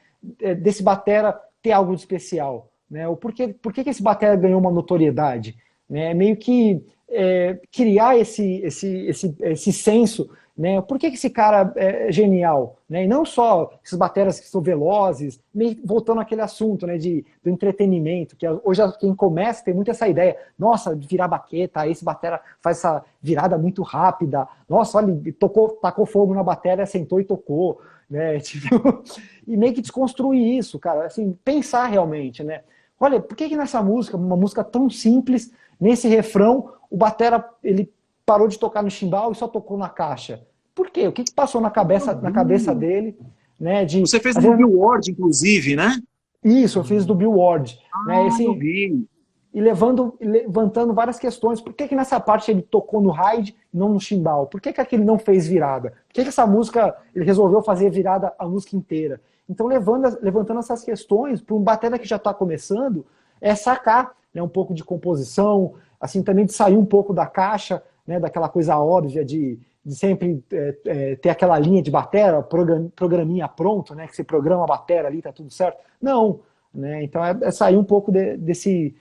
desse batera ter algo de especial, né? Por que esse batera ganhou uma notoriedade, né? Meio que criar esse senso, né? Por que esse cara é genial, né? E não só esses bateras que são velozes, meio voltando àquele assunto, né? Do entretenimento, que hoje quem começa tem muito essa ideia, nossa, de virar baqueta, esse batera faz essa virada muito rápida, nossa, olha, tacou fogo na bateria, sentou e tocou, né? Tipo, e meio que desconstruir isso, cara, assim, pensar realmente, né? Olha, por que nessa música, uma música tão simples, nesse refrão, o batera, ele parou de tocar no chimbal e só tocou na caixa? Por quê? O que passou na cabeça dele, né? Você fez às no vezes, Billboard, inclusive, né? isso, eu fiz do Bill Ward, né? Ah, eu vi. E levantando várias questões. Por que nessa parte ele tocou no ride e não no chimbal? Por que aquele não fez virada? Por que essa música ele resolveu fazer virada a música inteira? Então, levantando essas questões, para um batera que já está começando, sacar, né, um pouco de composição, assim, também de sair um pouco da caixa, né, daquela coisa óbvia de sempre ter aquela linha de batera, programinha pronto, né, que você programa a batera ali, tá tudo certo. Não, né, então sair um pouco desse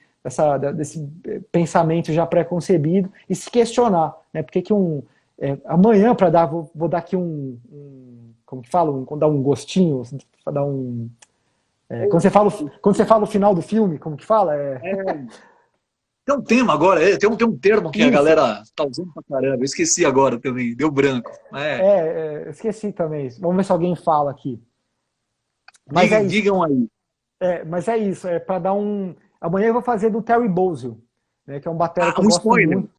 pensamento já pré-concebido e se questionar, né? Por que amanhã vou dar aqui como que fala, dar um gostinho, dar quando você fala o final do filme, como que fala? Tem um tema agora, tem um termo que a Isso. galera tá usando pra caramba, eu esqueci agora também, deu branco. Esqueci também. Vamos ver se alguém fala aqui. Mas digam aí. Mas é isso, para dar um... Amanhã eu vou fazer do Terry Bozzio, né, que é um batera que eu gosto spoiler. muito.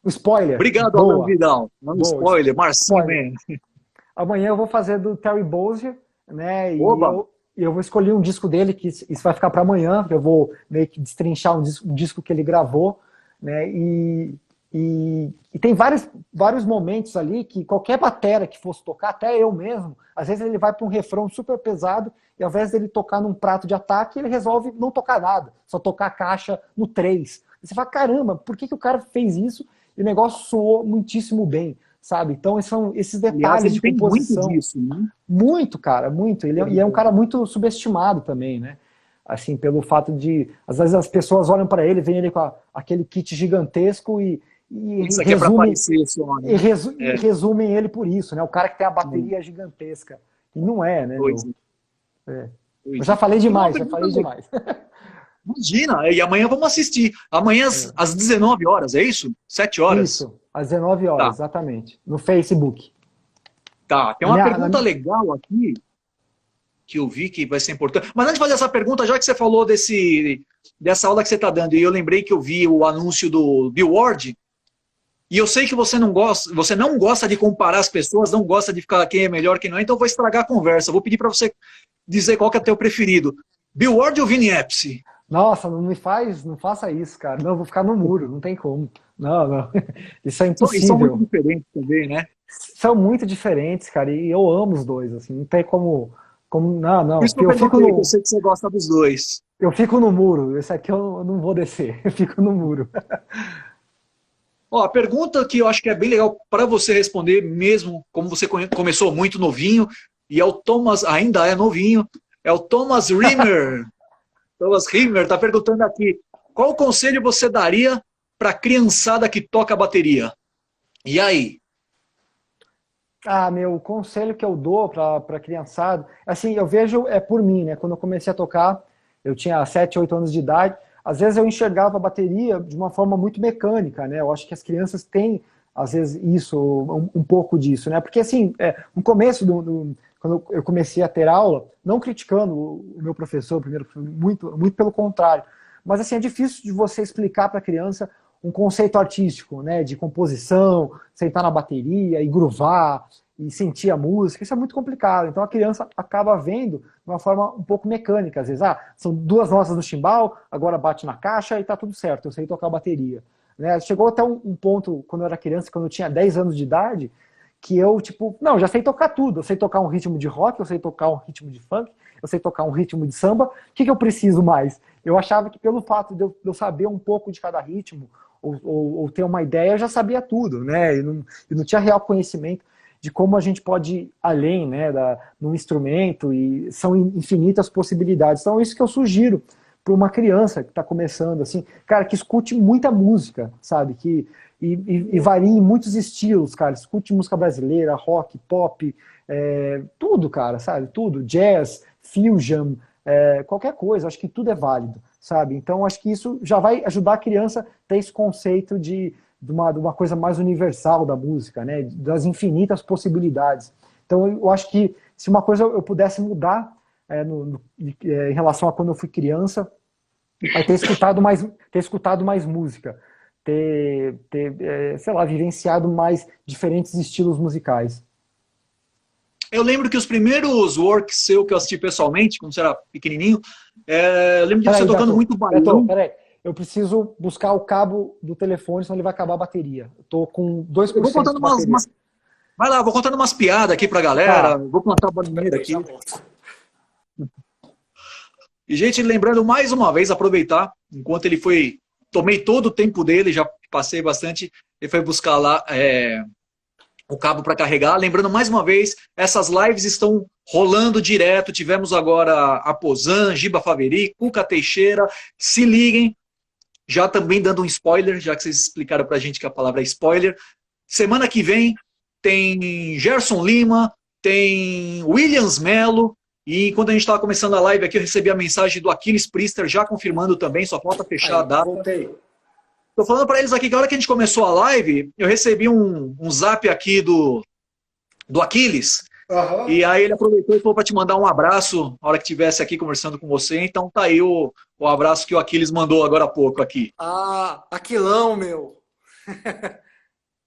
O spoiler. Obrigado, Alan Vidal. Spoiler, Marcinho Man. Amanhã eu vou fazer do Terry Bozzio, né, e Oba. eu vou escolher um disco dele, que isso vai ficar para amanhã, eu vou meio que destrinchar um disco que ele gravou, né, e tem vários momentos ali que qualquer batera que fosse tocar, até eu mesmo, às vezes ele vai para um refrão super pesado e ao invés dele tocar num prato de ataque, ele resolve não tocar nada, só tocar a caixa no 3. E você fala, caramba, por que o cara fez isso? E o negócio soou muitíssimo bem, sabe? Então são esses detalhes de composição. Muito disso, né? Muito, cara, muito. Ele é um cara muito subestimado também, né? Assim, pelo fato de, às vezes as pessoas olham para ele, veem ele com aquele kit gigantesco e isso aqui resumem, é e resumem ele por isso, né? O cara que tem a bateria gigantesca. E não é, né? Eu já falei demais, Imagina, e amanhã vamos assistir. Amanhã às 19 horas, é isso? 7 horas? Isso, às 19 horas, exatamente. No Facebook. Tá, tem uma pergunta legal aqui que eu vi que vai ser importante. Mas antes de fazer essa pergunta, já que você falou dessa aula que você está dando, e eu lembrei que eu vi o anúncio do Bill Ward, e eu sei que você não gosta de comparar as pessoas, não gosta de ficar quem é melhor, quem não é, então eu vou estragar a conversa. Vou pedir para você dizer qual que é o teu preferido. Bill Ward ou Vini Appice? Nossa, não faça isso, cara. Não, eu vou ficar no muro, não tem como. Não. Isso é impossível. São muito diferentes também, né? São muito diferentes, cara, e eu amo os dois, assim, não tem como não. Por isso que eu sei que você gosta dos dois. Eu fico no muro, esse aqui eu não vou descer, eu fico no muro. Ó, a pergunta que eu acho que é bem legal para você responder mesmo, como você começou muito novinho, e é o Thomas, ainda é novinho, é o Thomas Rimmer. Thomas Rimmer está perguntando aqui, qual conselho você daria para a criançada que toca bateria? E aí? Ah, meu, o conselho que eu dou para criançada, assim, eu vejo por mim, né? Quando eu comecei a tocar, eu tinha 7, 8 anos de idade, às vezes eu enxergava a bateria de uma forma muito mecânica, né? Eu acho que as crianças têm, às vezes, isso, um pouco disso, né? Porque, assim, no começo, quando eu comecei a ter aula, não criticando o meu professor, primeiro, muito, muito pelo contrário, mas, assim, é difícil de você explicar para a criança um conceito artístico, né, de composição, sentar na bateria e groovar e sentir a música, isso é muito complicado. Então a criança acaba vendo de uma forma um pouco mecânica, às vezes, são 2 notas no chimbal, agora bate na caixa e tá tudo certo, eu sei tocar bateria. Né? Chegou até um ponto, quando eu era criança, quando eu tinha 10 anos de idade, que eu, tipo, não, já sei tocar tudo, eu sei tocar um ritmo de rock, eu sei tocar um ritmo de funk, eu sei tocar um ritmo de samba, o que eu preciso mais? Eu achava que pelo fato de eu saber um pouco de cada ritmo, ou ter uma ideia, eu já sabia tudo, né? E não tinha real conhecimento de como a gente pode ir além, né, no instrumento, e são infinitas possibilidades. Então, isso que eu sugiro para uma criança que está começando, assim, cara, que escute muita música, sabe? E varie em muitos estilos, cara. Escute música brasileira, rock, pop, tudo, cara, sabe? Tudo. Jazz, fusion, qualquer coisa. Acho que tudo é válido, sabe? Então, acho que isso já vai ajudar a criança a ter esse conceito de uma coisa mais universal da música, né? Das infinitas possibilidades. Então, eu acho que se uma coisa eu pudesse mudar em relação a quando eu fui criança, é ter escutado mais música, sei lá, vivenciado mais diferentes estilos musicais. Eu lembro que os primeiros works seu que eu assisti pessoalmente, quando você era pequenininho, eu lembro de você Peraí, tocando Beto, muito balão. peraí. Eu preciso buscar o cabo do telefone, senão ele vai acabar a bateria. Eu tô com Eu vou 2% contando de bateria. vai lá, vou contando umas piadas aqui pra galera, Tá. vou plantar a bananeira Peraí, aqui. já volto. E, gente, lembrando mais uma vez, aproveitar, enquanto ele foi, tomei todo o tempo dele, já passei bastante, ele foi buscar lá o cabo para carregar. Lembrando mais uma vez, essas lives estão rolando direto. Tivemos agora a Pozan, Giba Faveri, Cuca Teixeira. Se liguem, já também dando um spoiler, já que vocês explicaram para a gente que a palavra é spoiler. Semana que vem tem Gerson Lima, tem Williams Melo. E quando a gente estava começando a live aqui, eu recebi a mensagem do Aquiles Priester já confirmando também, só falta fechar a Aí, data. voltei. Tô falando para eles aqui que a hora que a gente começou a live, eu recebi um zap aqui do Aquiles. Aham. E aí ele aproveitou e falou para te mandar um abraço na hora que estivesse aqui conversando com você. Então tá aí o abraço que o Aquiles mandou agora há pouco aqui. Ah, Aquilão, meu.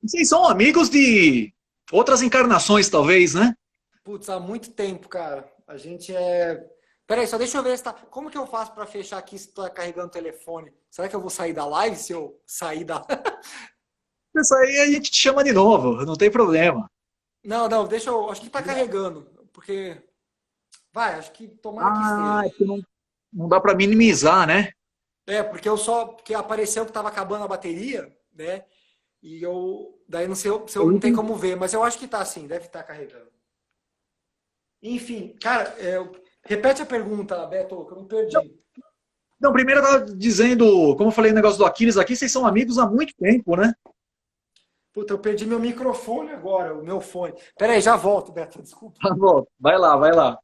Vocês são amigos de outras encarnações, talvez, né? Putz, há muito tempo, cara. A gente é. Peraí, só deixa eu ver se tá. Como que eu faço pra fechar aqui se tá carregando o telefone? Será que eu vou sair da live se eu sair da. Isso aí a gente te chama de novo, não tem problema. Não, não, deixa eu. Acho que tá carregando. Porque. Vai, acho que tomara que Ah, é esteja. porque não dá para minimizar, né? Porque eu só. Porque apareceu que tava acabando a bateria, né? E eu. Daí não sei se eu não tem como ver, mas eu acho que tá assim, deve estar carregando. Enfim, cara, repete a pergunta, Beto, que eu me perdi. Não, primeiro eu estava dizendo, como eu falei o negócio do Aquiles aqui, vocês são amigos há muito tempo, né? Puta, eu perdi meu microfone agora, o meu fone. Peraí, já volto, Beto, desculpa. Tá bom, vai lá, vai lá.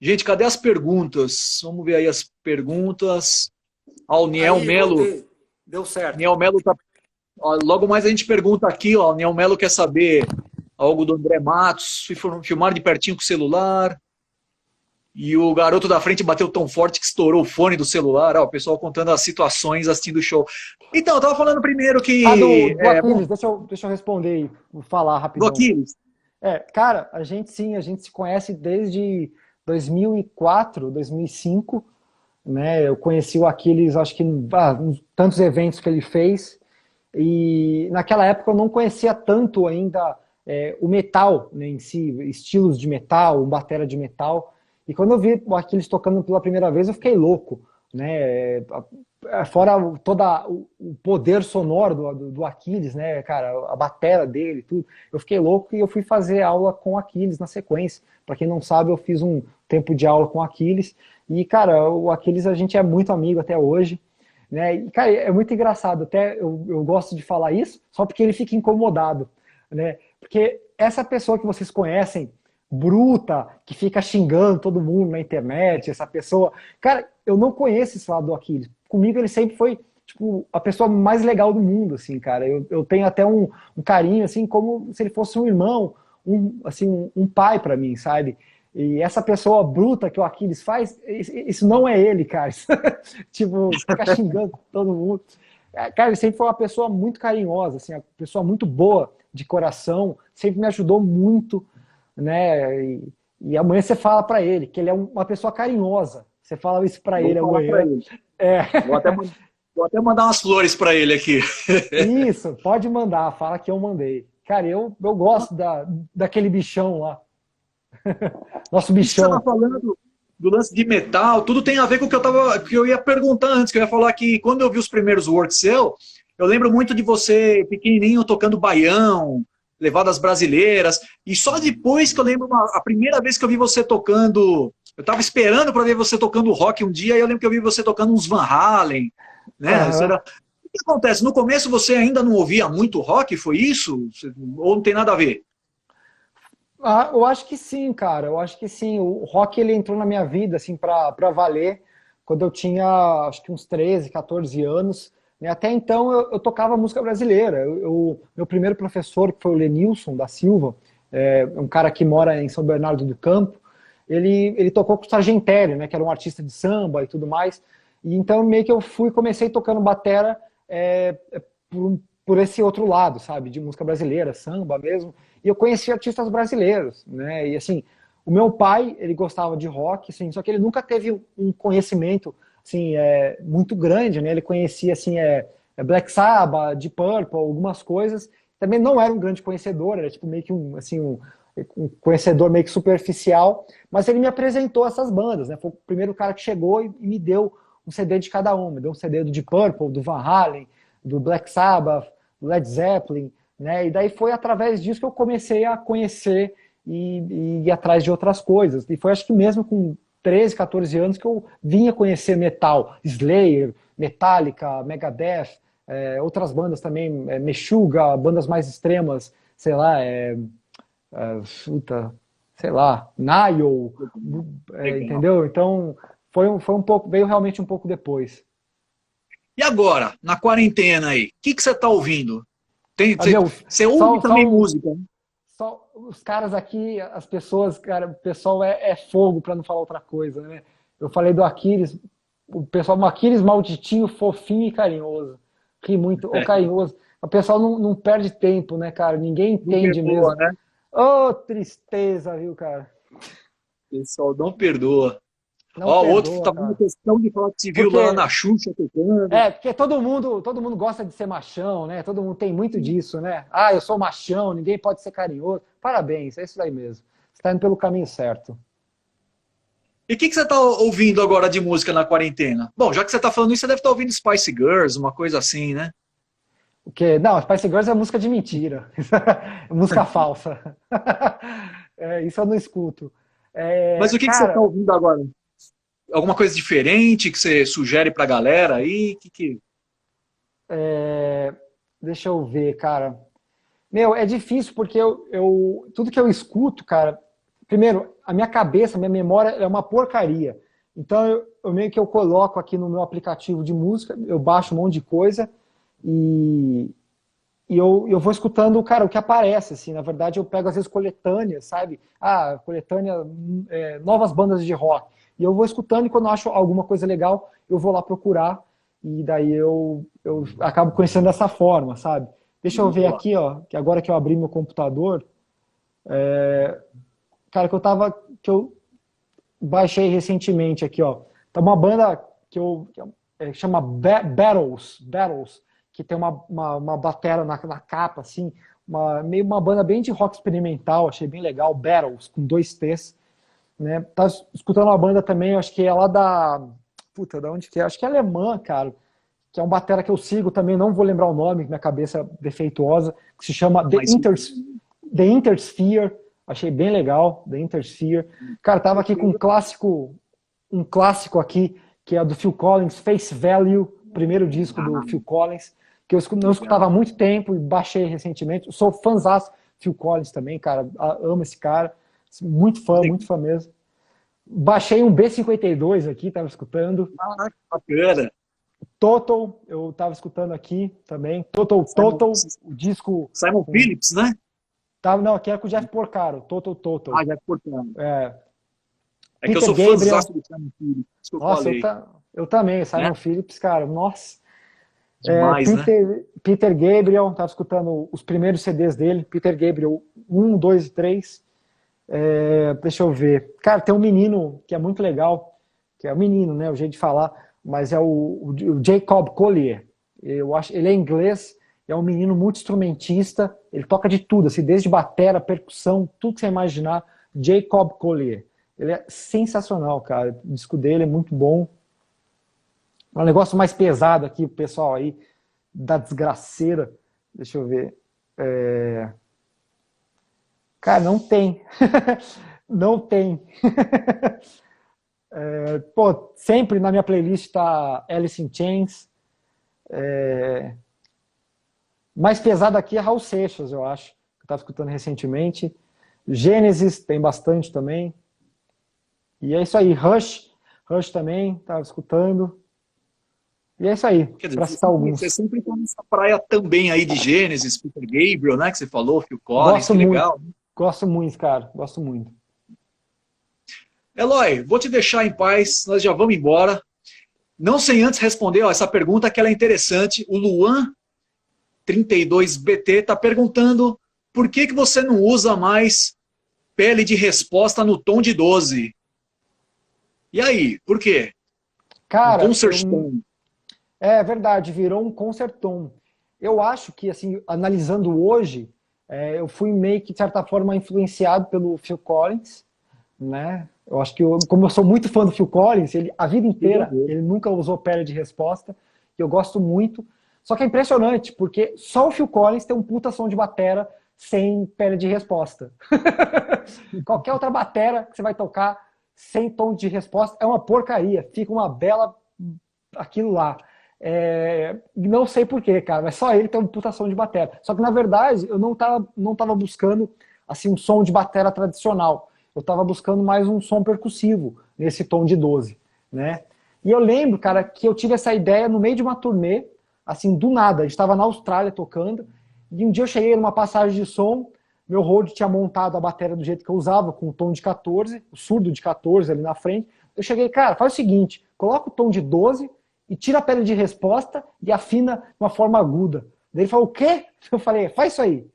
Gente, cadê as perguntas? Vamos ver aí as perguntas. Ó, o Niel Aí, Melo. voltei. Deu certo. Niel Melo tá. Ó, logo mais a gente pergunta aqui, ó. O Niel Melo quer saber algo do André Matos. Filmar de pertinho com o celular. E o garoto da frente bateu tão forte que estourou o fone do celular. Ó, o pessoal contando as situações assistindo o show. Então, eu tava falando primeiro que. Do Bom, Aquiles, deixa eu responder aí, vou falar do rapidão. Aquiles. Cara, a gente se conhece desde 2004, 2005, né? Eu conheci o Aquiles, acho que tantos eventos que ele fez, e naquela época eu não conhecia tanto ainda o metal, né, em si, estilos de metal, batera de metal, e quando eu vi o Aquiles tocando pela primeira vez eu fiquei louco, né? Fora todo o poder sonoro do Aquiles, né, cara, a bateria dele, tudo. Eu fiquei louco e eu fui fazer aula com o Aquiles na sequência. Para quem não sabe, eu fiz um tempo de aula com o Aquiles e, cara, o Aquiles a gente é muito amigo até hoje, né? E, cara, é muito engraçado, até eu gosto de falar isso, só porque ele fica incomodado, né? Porque essa pessoa que vocês conhecem, bruta, que fica xingando todo mundo na internet, essa pessoa, cara, eu não conheço esse lado do Aquiles. Comigo ele sempre foi, tipo, a pessoa mais legal do mundo, assim, cara. Eu tenho até um carinho, assim, como se ele fosse um irmão, assim, um pai pra mim, sabe? E essa pessoa bruta que o Aquiles faz, isso não é ele, cara. Tipo, ficar xingando todo mundo. Cara, ele sempre foi uma pessoa muito carinhosa, assim, uma pessoa muito boa de coração, sempre me ajudou muito, né? E amanhã você fala pra ele que ele é uma pessoa carinhosa. Você fala isso pra ele amanhã. Vou até mandar umas flores para ele aqui. Isso, pode mandar, fala que eu mandei. Cara, eu gosto daquele bichão lá. Nosso Isso que você bichão. tá falando do lance de metal, tudo tem a ver com o que eu ia perguntar antes, que eu ia falar que quando eu vi os primeiros Work Cell, eu lembro muito de você pequenininho tocando baião, levadas brasileiras, e só depois que eu lembro a primeira vez que eu vi você tocando, eu tava esperando para ver você tocando rock um dia, e eu lembro que eu vi você tocando uns Van Halen, né? Uhum. O que acontece? No começo você ainda não ouvia muito rock, foi isso? Ou não tem nada a ver? Ah, eu acho que sim, cara. Eu acho que sim. O rock ele entrou na minha vida assim para valer quando eu tinha acho que uns 13, 14 anos. Né? Até então eu tocava música brasileira. Meu primeiro professor, que foi o Lenilson da Silva, um cara que mora em São Bernardo do Campo, ele tocou com o Sargentelli, né, que era um artista de samba e tudo mais. E então meio que eu comecei tocando batera por esse outro lado, sabe, de música brasileira, samba mesmo. E eu conheci artistas brasileiros, né? E assim, o meu pai, ele gostava de rock, assim, só que ele nunca teve um conhecimento assim, muito grande, né? Ele conhecia assim, Black Sabbath, Deep Purple, algumas coisas. Também não era um grande conhecedor, era tipo meio que um conhecedor meio que superficial, mas ele me apresentou essas bandas, né? Foi o primeiro cara que chegou e me deu um CD de cada uma. Me deu um CD do Deep Purple, do Van Halen, do Black Sabbath, do Led Zeppelin, né? E daí foi através disso que eu comecei a conhecer e ir atrás de outras coisas. E foi acho que mesmo com 13, 14 anos que eu vinha conhecer metal, Slayer, Metallica, Megadeth, outras bandas também, Meshuggah, bandas mais extremas, sei lá, sei lá, Nile, entendeu? Então foi um pouco, veio realmente um pouco depois. E agora, na quarentena aí, o que você tá ouvindo? Meu, Você ouve também música, né? só os caras aqui, as pessoas, cara, o pessoal é fogo para não falar outra coisa, né? Eu falei do Aquiles, o pessoal, um Aquiles malditinho, fofinho e carinhoso. Ri muito, ou carinhoso. O pessoal não perde tempo, né, cara? Ninguém Não entende perdoa, mesmo. né? Ô, tristeza, viu, cara? Pessoal, não perdoa. Não Ó, outro perdoa, tá fazendo cara. questão de falar que se viu lá Porque na Xuxa tocando. porque todo mundo gosta de ser machão, né? Todo mundo tem muito disso, né? Ah, eu sou machão, ninguém pode ser carinhoso. Parabéns, é isso aí mesmo. Você está indo pelo caminho certo. E o que você tá ouvindo agora de música na quarentena? Bom, já que você tá falando isso, você deve estar ouvindo Spice Girls, uma coisa assim, né? Porque, não, Spice Girls é música de mentira. É música falsa. Isso eu não escuto. Mas o que você tá Cara, ouvindo agora? Alguma coisa diferente que você sugere pra galera aí? deixa eu ver, cara. Meu, é difícil porque tudo que eu escuto, cara, primeiro, a minha cabeça, a minha memória é uma porcaria. Então eu meio que eu coloco aqui no meu aplicativo de música, eu baixo um monte de coisa e eu vou escutando, cara, o que aparece, assim, na verdade eu pego às vezes coletâneas, sabe? Ah, coletânea, novas bandas de rock. E eu vou escutando e quando eu acho alguma coisa legal, eu vou lá procurar e daí eu acabo conhecendo dessa forma, sabe? Deixa eu ver aqui, ó, que agora que eu abri meu computador, cara, que eu baixei recentemente aqui, ó. Tá uma banda que chama Battles, que tem uma batera na capa, assim, meio uma banda bem de rock experimental, achei bem legal, Battles, com 2 T's, né? Tá escutando uma banda também, eu acho que é lá puta, da onde que é? Acho que é alemã, cara, que é um batera que eu sigo também, não vou lembrar o nome, minha cabeça é defeituosa, que se chama The Intersphere, achei bem legal, The Intersphere. Cara, tava aqui com um clássico aqui, que é do Phil Collins, Face Value, primeiro disco do Phil Collins, que eu não escutava há muito tempo e baixei recentemente. Eu sou fãzaço do Phil Collins também, cara, amo esse cara, muito fã mesmo. Baixei um B52 aqui, tava escutando. Ah, que bacana. Total, eu tava escutando aqui também. Total, o disco... Simon Phillips, né? Não, aqui é com o Jeff Porcaro, Total. Ah, Jeff Porcaro. É que eu Peter sou fãzaço do Simon Phillips. Isso que eu Nossa, falei. eu também, Simon Phillips, cara, nossa. Demais, né? Peter Gabriel, tava escutando os primeiros CDs dele, Peter Gabriel 1, 2 e 3. Deixa eu ver. Cara, tem um menino que é muito legal, que é um menino, né, o jeito de falar, mas é o Jacob Collier. Eu acho, ele é inglês, é um menino multi-instrumentista, ele toca de tudo, assim, desde batera, percussão, tudo que você imaginar. Jacob Collier. Ele é sensacional, cara. O disco dele é muito bom. Um negócio mais pesado aqui, o pessoal aí da desgraceira. Deixa eu ver. Cara, não tem. Não tem. Pô, sempre na minha playlist tá Alice in Chains. Mais pesado aqui é Raul Seixas, eu acho. Que eu tava escutando recentemente. Gênesis tem bastante também. E é isso aí. Rush também, tava escutando. E é isso aí, para citar alguns. Você sempre está nessa praia também aí de Gênesis, Peter Gabriel, né, que você falou, Phil Collins, que legal. Gosto muito, cara, gosto muito. Eloy, vou te deixar em paz, nós já vamos embora. Não sem antes responder essa pergunta, que ela é interessante. O Luan, 32BT, está perguntando por que você não usa mais pele de resposta no tom de 12? E aí, por quê? Cara, É verdade, virou um concertom. Eu acho que, assim, analisando hoje, eu fui meio que, de certa forma, influenciado pelo Phil Collins, né? Eu acho que, como eu sou muito fã do Phil Collins, a vida inteira, ele nunca usou pele de resposta, e eu gosto muito. Só que é impressionante, porque só o Phil Collins tem um puta som de batera sem pele de resposta. Qualquer outra batera que você vai tocar sem tom de resposta é uma porcaria, fica uma bela aquilo lá. Não sei porquê, cara, mas só ele tem um puta som de batera. Só que, na verdade, eu não tava buscando assim, um som de batera tradicional. Eu tava buscando mais um som percussivo nesse tom de 12, né? E eu lembro, cara, que eu tive essa ideia no meio de uma turnê, assim, do nada. A gente estava na Austrália tocando, e um dia eu cheguei numa passagem de som, meu road tinha montado a bateria do jeito que eu usava, com o tom de 14, o surdo de 14 ali na frente. Eu cheguei, cara, faz o seguinte, coloca o tom de 12 e tira a pele de resposta e afina de uma forma aguda. Daí ele falou, o quê? Eu falei, faz isso aí.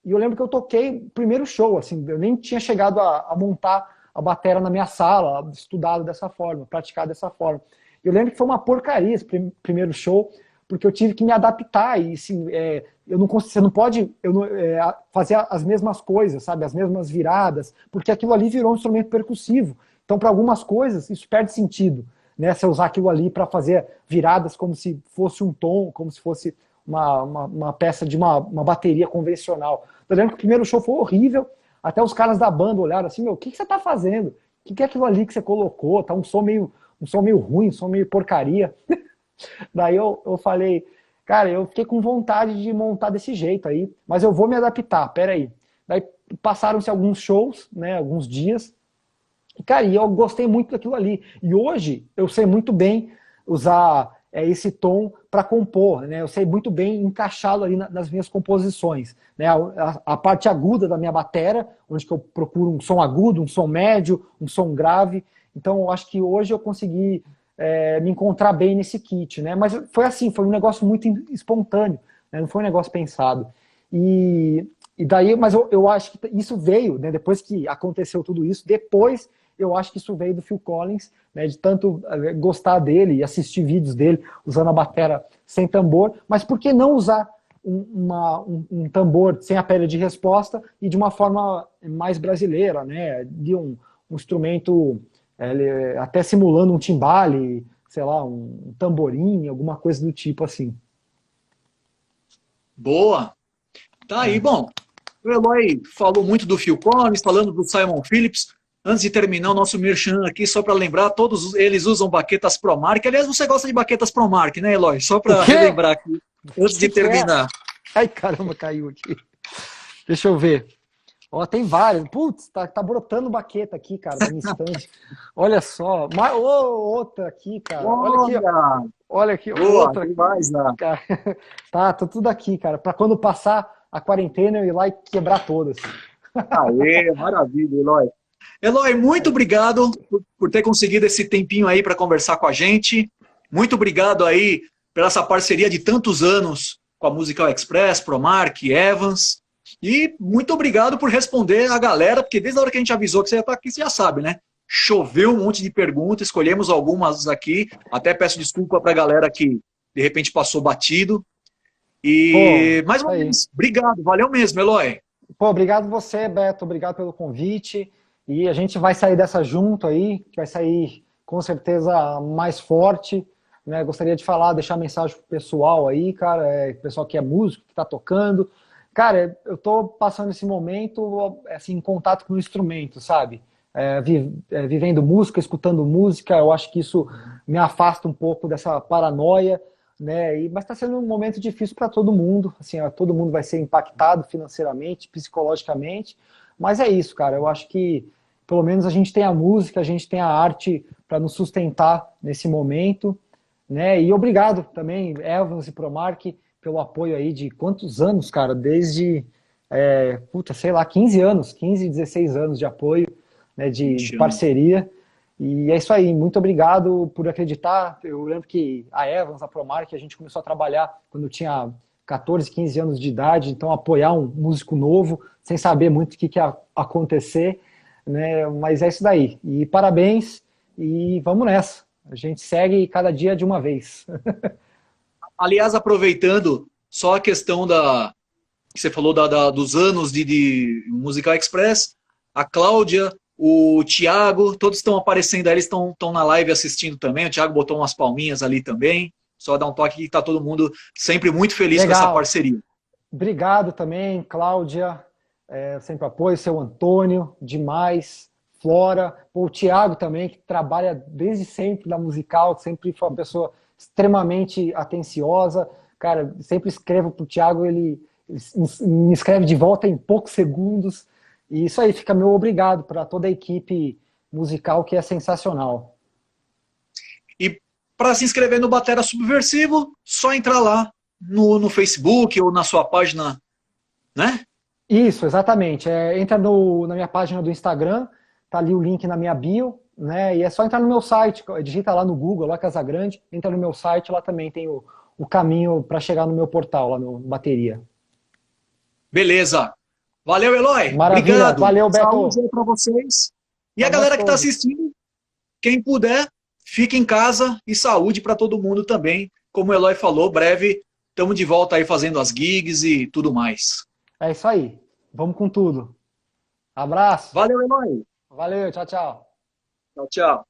E eu lembro que eu toquei o primeiro show, assim, eu nem tinha chegado a montar a bateria na minha sala, estudado dessa forma, praticado dessa forma. Eu lembro que foi uma porcaria esse primeiro show, porque eu tive que me adaptar e, assim, você não pode fazer as mesmas coisas, sabe, as mesmas viradas, porque aquilo ali virou um instrumento percussivo. Então, para algumas coisas, isso perde sentido, né, você usar aquilo ali para fazer viradas como se fosse um tom, como se fosse uma peça de uma bateria convencional. Eu lembro que o primeiro show foi horrível, até os caras da banda olharam assim, meu, o que você tá fazendo? O que é aquilo ali que você colocou? Tá um som meio ruim, um som meio porcaria. Daí eu falei, cara, eu fiquei com vontade de montar desse jeito aí, mas eu vou me adaptar, peraí. Daí passaram-se alguns shows, né, alguns dias, e, cara, eu gostei muito daquilo ali. E hoje eu sei muito bem usar esse tom para compor, né? Eu sei muito bem encaixá-lo ali nas minhas composições, né? A parte aguda da minha bateria, onde que eu procuro um som agudo, um som médio, um som grave. Então eu acho que hoje eu consegui me encontrar bem nesse kit, né? Mas foi assim, foi um negócio muito espontâneo, né? Não foi um negócio pensado. E daí, mas eu acho que isso veio, né? Depois que aconteceu tudo isso, depois eu acho que isso veio do Phil Collins, né, de tanto gostar dele e assistir vídeos dele usando a bateria sem tambor, mas por que não usar um tambor sem a pele de resposta e de uma forma mais brasileira, né, de um instrumento até simulando um timbale, sei lá, um tamborim, alguma coisa do tipo assim. Boa. Tá aí, bom. O Eloy falou muito do Phil Collins, falando do Simon Phillips. Antes de terminar o nosso merchan aqui, só para lembrar, todos eles usam baquetas ProMark. Aliás, você gosta de baquetas ProMark, né, Eloy? Só para relembrar aqui, antes de terminar. Ai, caramba, caiu aqui. Deixa eu ver. Ó, tem várias. Putz, tá brotando baqueta aqui, cara, da minha estante. Olha só. Outra aqui, cara. Olha aqui, ó. Olha aqui, boa, outra aqui. Mais, cara. Tá tudo aqui, cara. Para quando passar a quarentena, eu ir lá e quebrar todas. Aê, maravilha, Eloy. Eloy, muito obrigado por ter conseguido esse tempinho aí para conversar com a gente. Muito obrigado aí pela essa parceria de tantos anos com a Musical Express, ProMark, Evans. E muito obrigado por responder a galera, porque desde a hora que a gente avisou que você ia estar aqui, você já sabe, né? Choveu um monte de perguntas, escolhemos algumas aqui. Até peço desculpa para a galera que de repente passou batido. E mais uma vez, obrigado, valeu mesmo, Eloy. Pô, obrigado você, Beto, obrigado pelo convite. E a gente vai sair dessa junto aí, que vai sair com certeza mais forte. Né? Gostaria de falar, deixar mensagem pro pessoal aí, cara, pessoal que é músico, que tá tocando. Cara, eu tô passando esse momento assim, em contato com o instrumento, sabe? Vivendo música, escutando música, eu acho que isso me afasta um pouco dessa paranoia, né? Mas está sendo um momento difícil para todo mundo, assim, todo mundo vai ser impactado financeiramente, psicologicamente, mas é isso, cara, eu acho que pelo menos a gente tem a música, a gente tem a arte para nos sustentar nesse momento, né? E obrigado também, Evans e ProMark, pelo apoio aí de quantos anos, cara, desde, sei lá, 15 anos, 15, 16 anos de apoio, né, de parceria. E é isso aí, muito obrigado por acreditar. Eu lembro que a Evans, a ProMark, a gente começou a trabalhar quando eu tinha 14, 15 anos de idade, então apoiar um músico novo, sem saber muito o que ia acontecer, né? Mas é isso daí. E parabéns, e vamos nessa. A gente segue cada dia de uma vez. Aliás, aproveitando só a questão que você falou dos anos de Musical Express, a Cláudia, o Thiago, todos estão aparecendo aí, eles estão na live assistindo também, o Thiago botou umas palminhas ali também, só dar um toque que está todo mundo sempre muito feliz com essa parceria. Obrigado também, Cláudia, sempre apoio, seu Antônio, demais, Flora, o Thiago também, que trabalha desde sempre na musical, sempre foi uma pessoa extremamente atenciosa, cara, sempre escrevo pro Thiago, ele me escreve de volta em poucos segundos, e isso aí, fica meu obrigado para toda a equipe musical, que é sensacional. E para se inscrever no Batera Subversivo, só entrar lá no Facebook ou na sua página, né? Isso, exatamente. Entra na minha página do Instagram, tá ali o link na minha bio, né? E é só entrar no meu site, digita lá no Google, lá Casagrande, entra no meu site, lá também tem o caminho para chegar no meu portal, lá no Bateria. Beleza. Valeu, Eloy. Maravilha. Obrigado. Valeu, Beto. Saúde aí para vocês. E a galera que está assistindo, quem puder, fique em casa e saúde para todo mundo também. Como o Eloy falou, breve estamos de volta aí fazendo as gigs e tudo mais. É isso aí. Vamos com tudo. Abraço. Valeu, Eloy. Valeu, tchau, tchau. Tchau, tchau.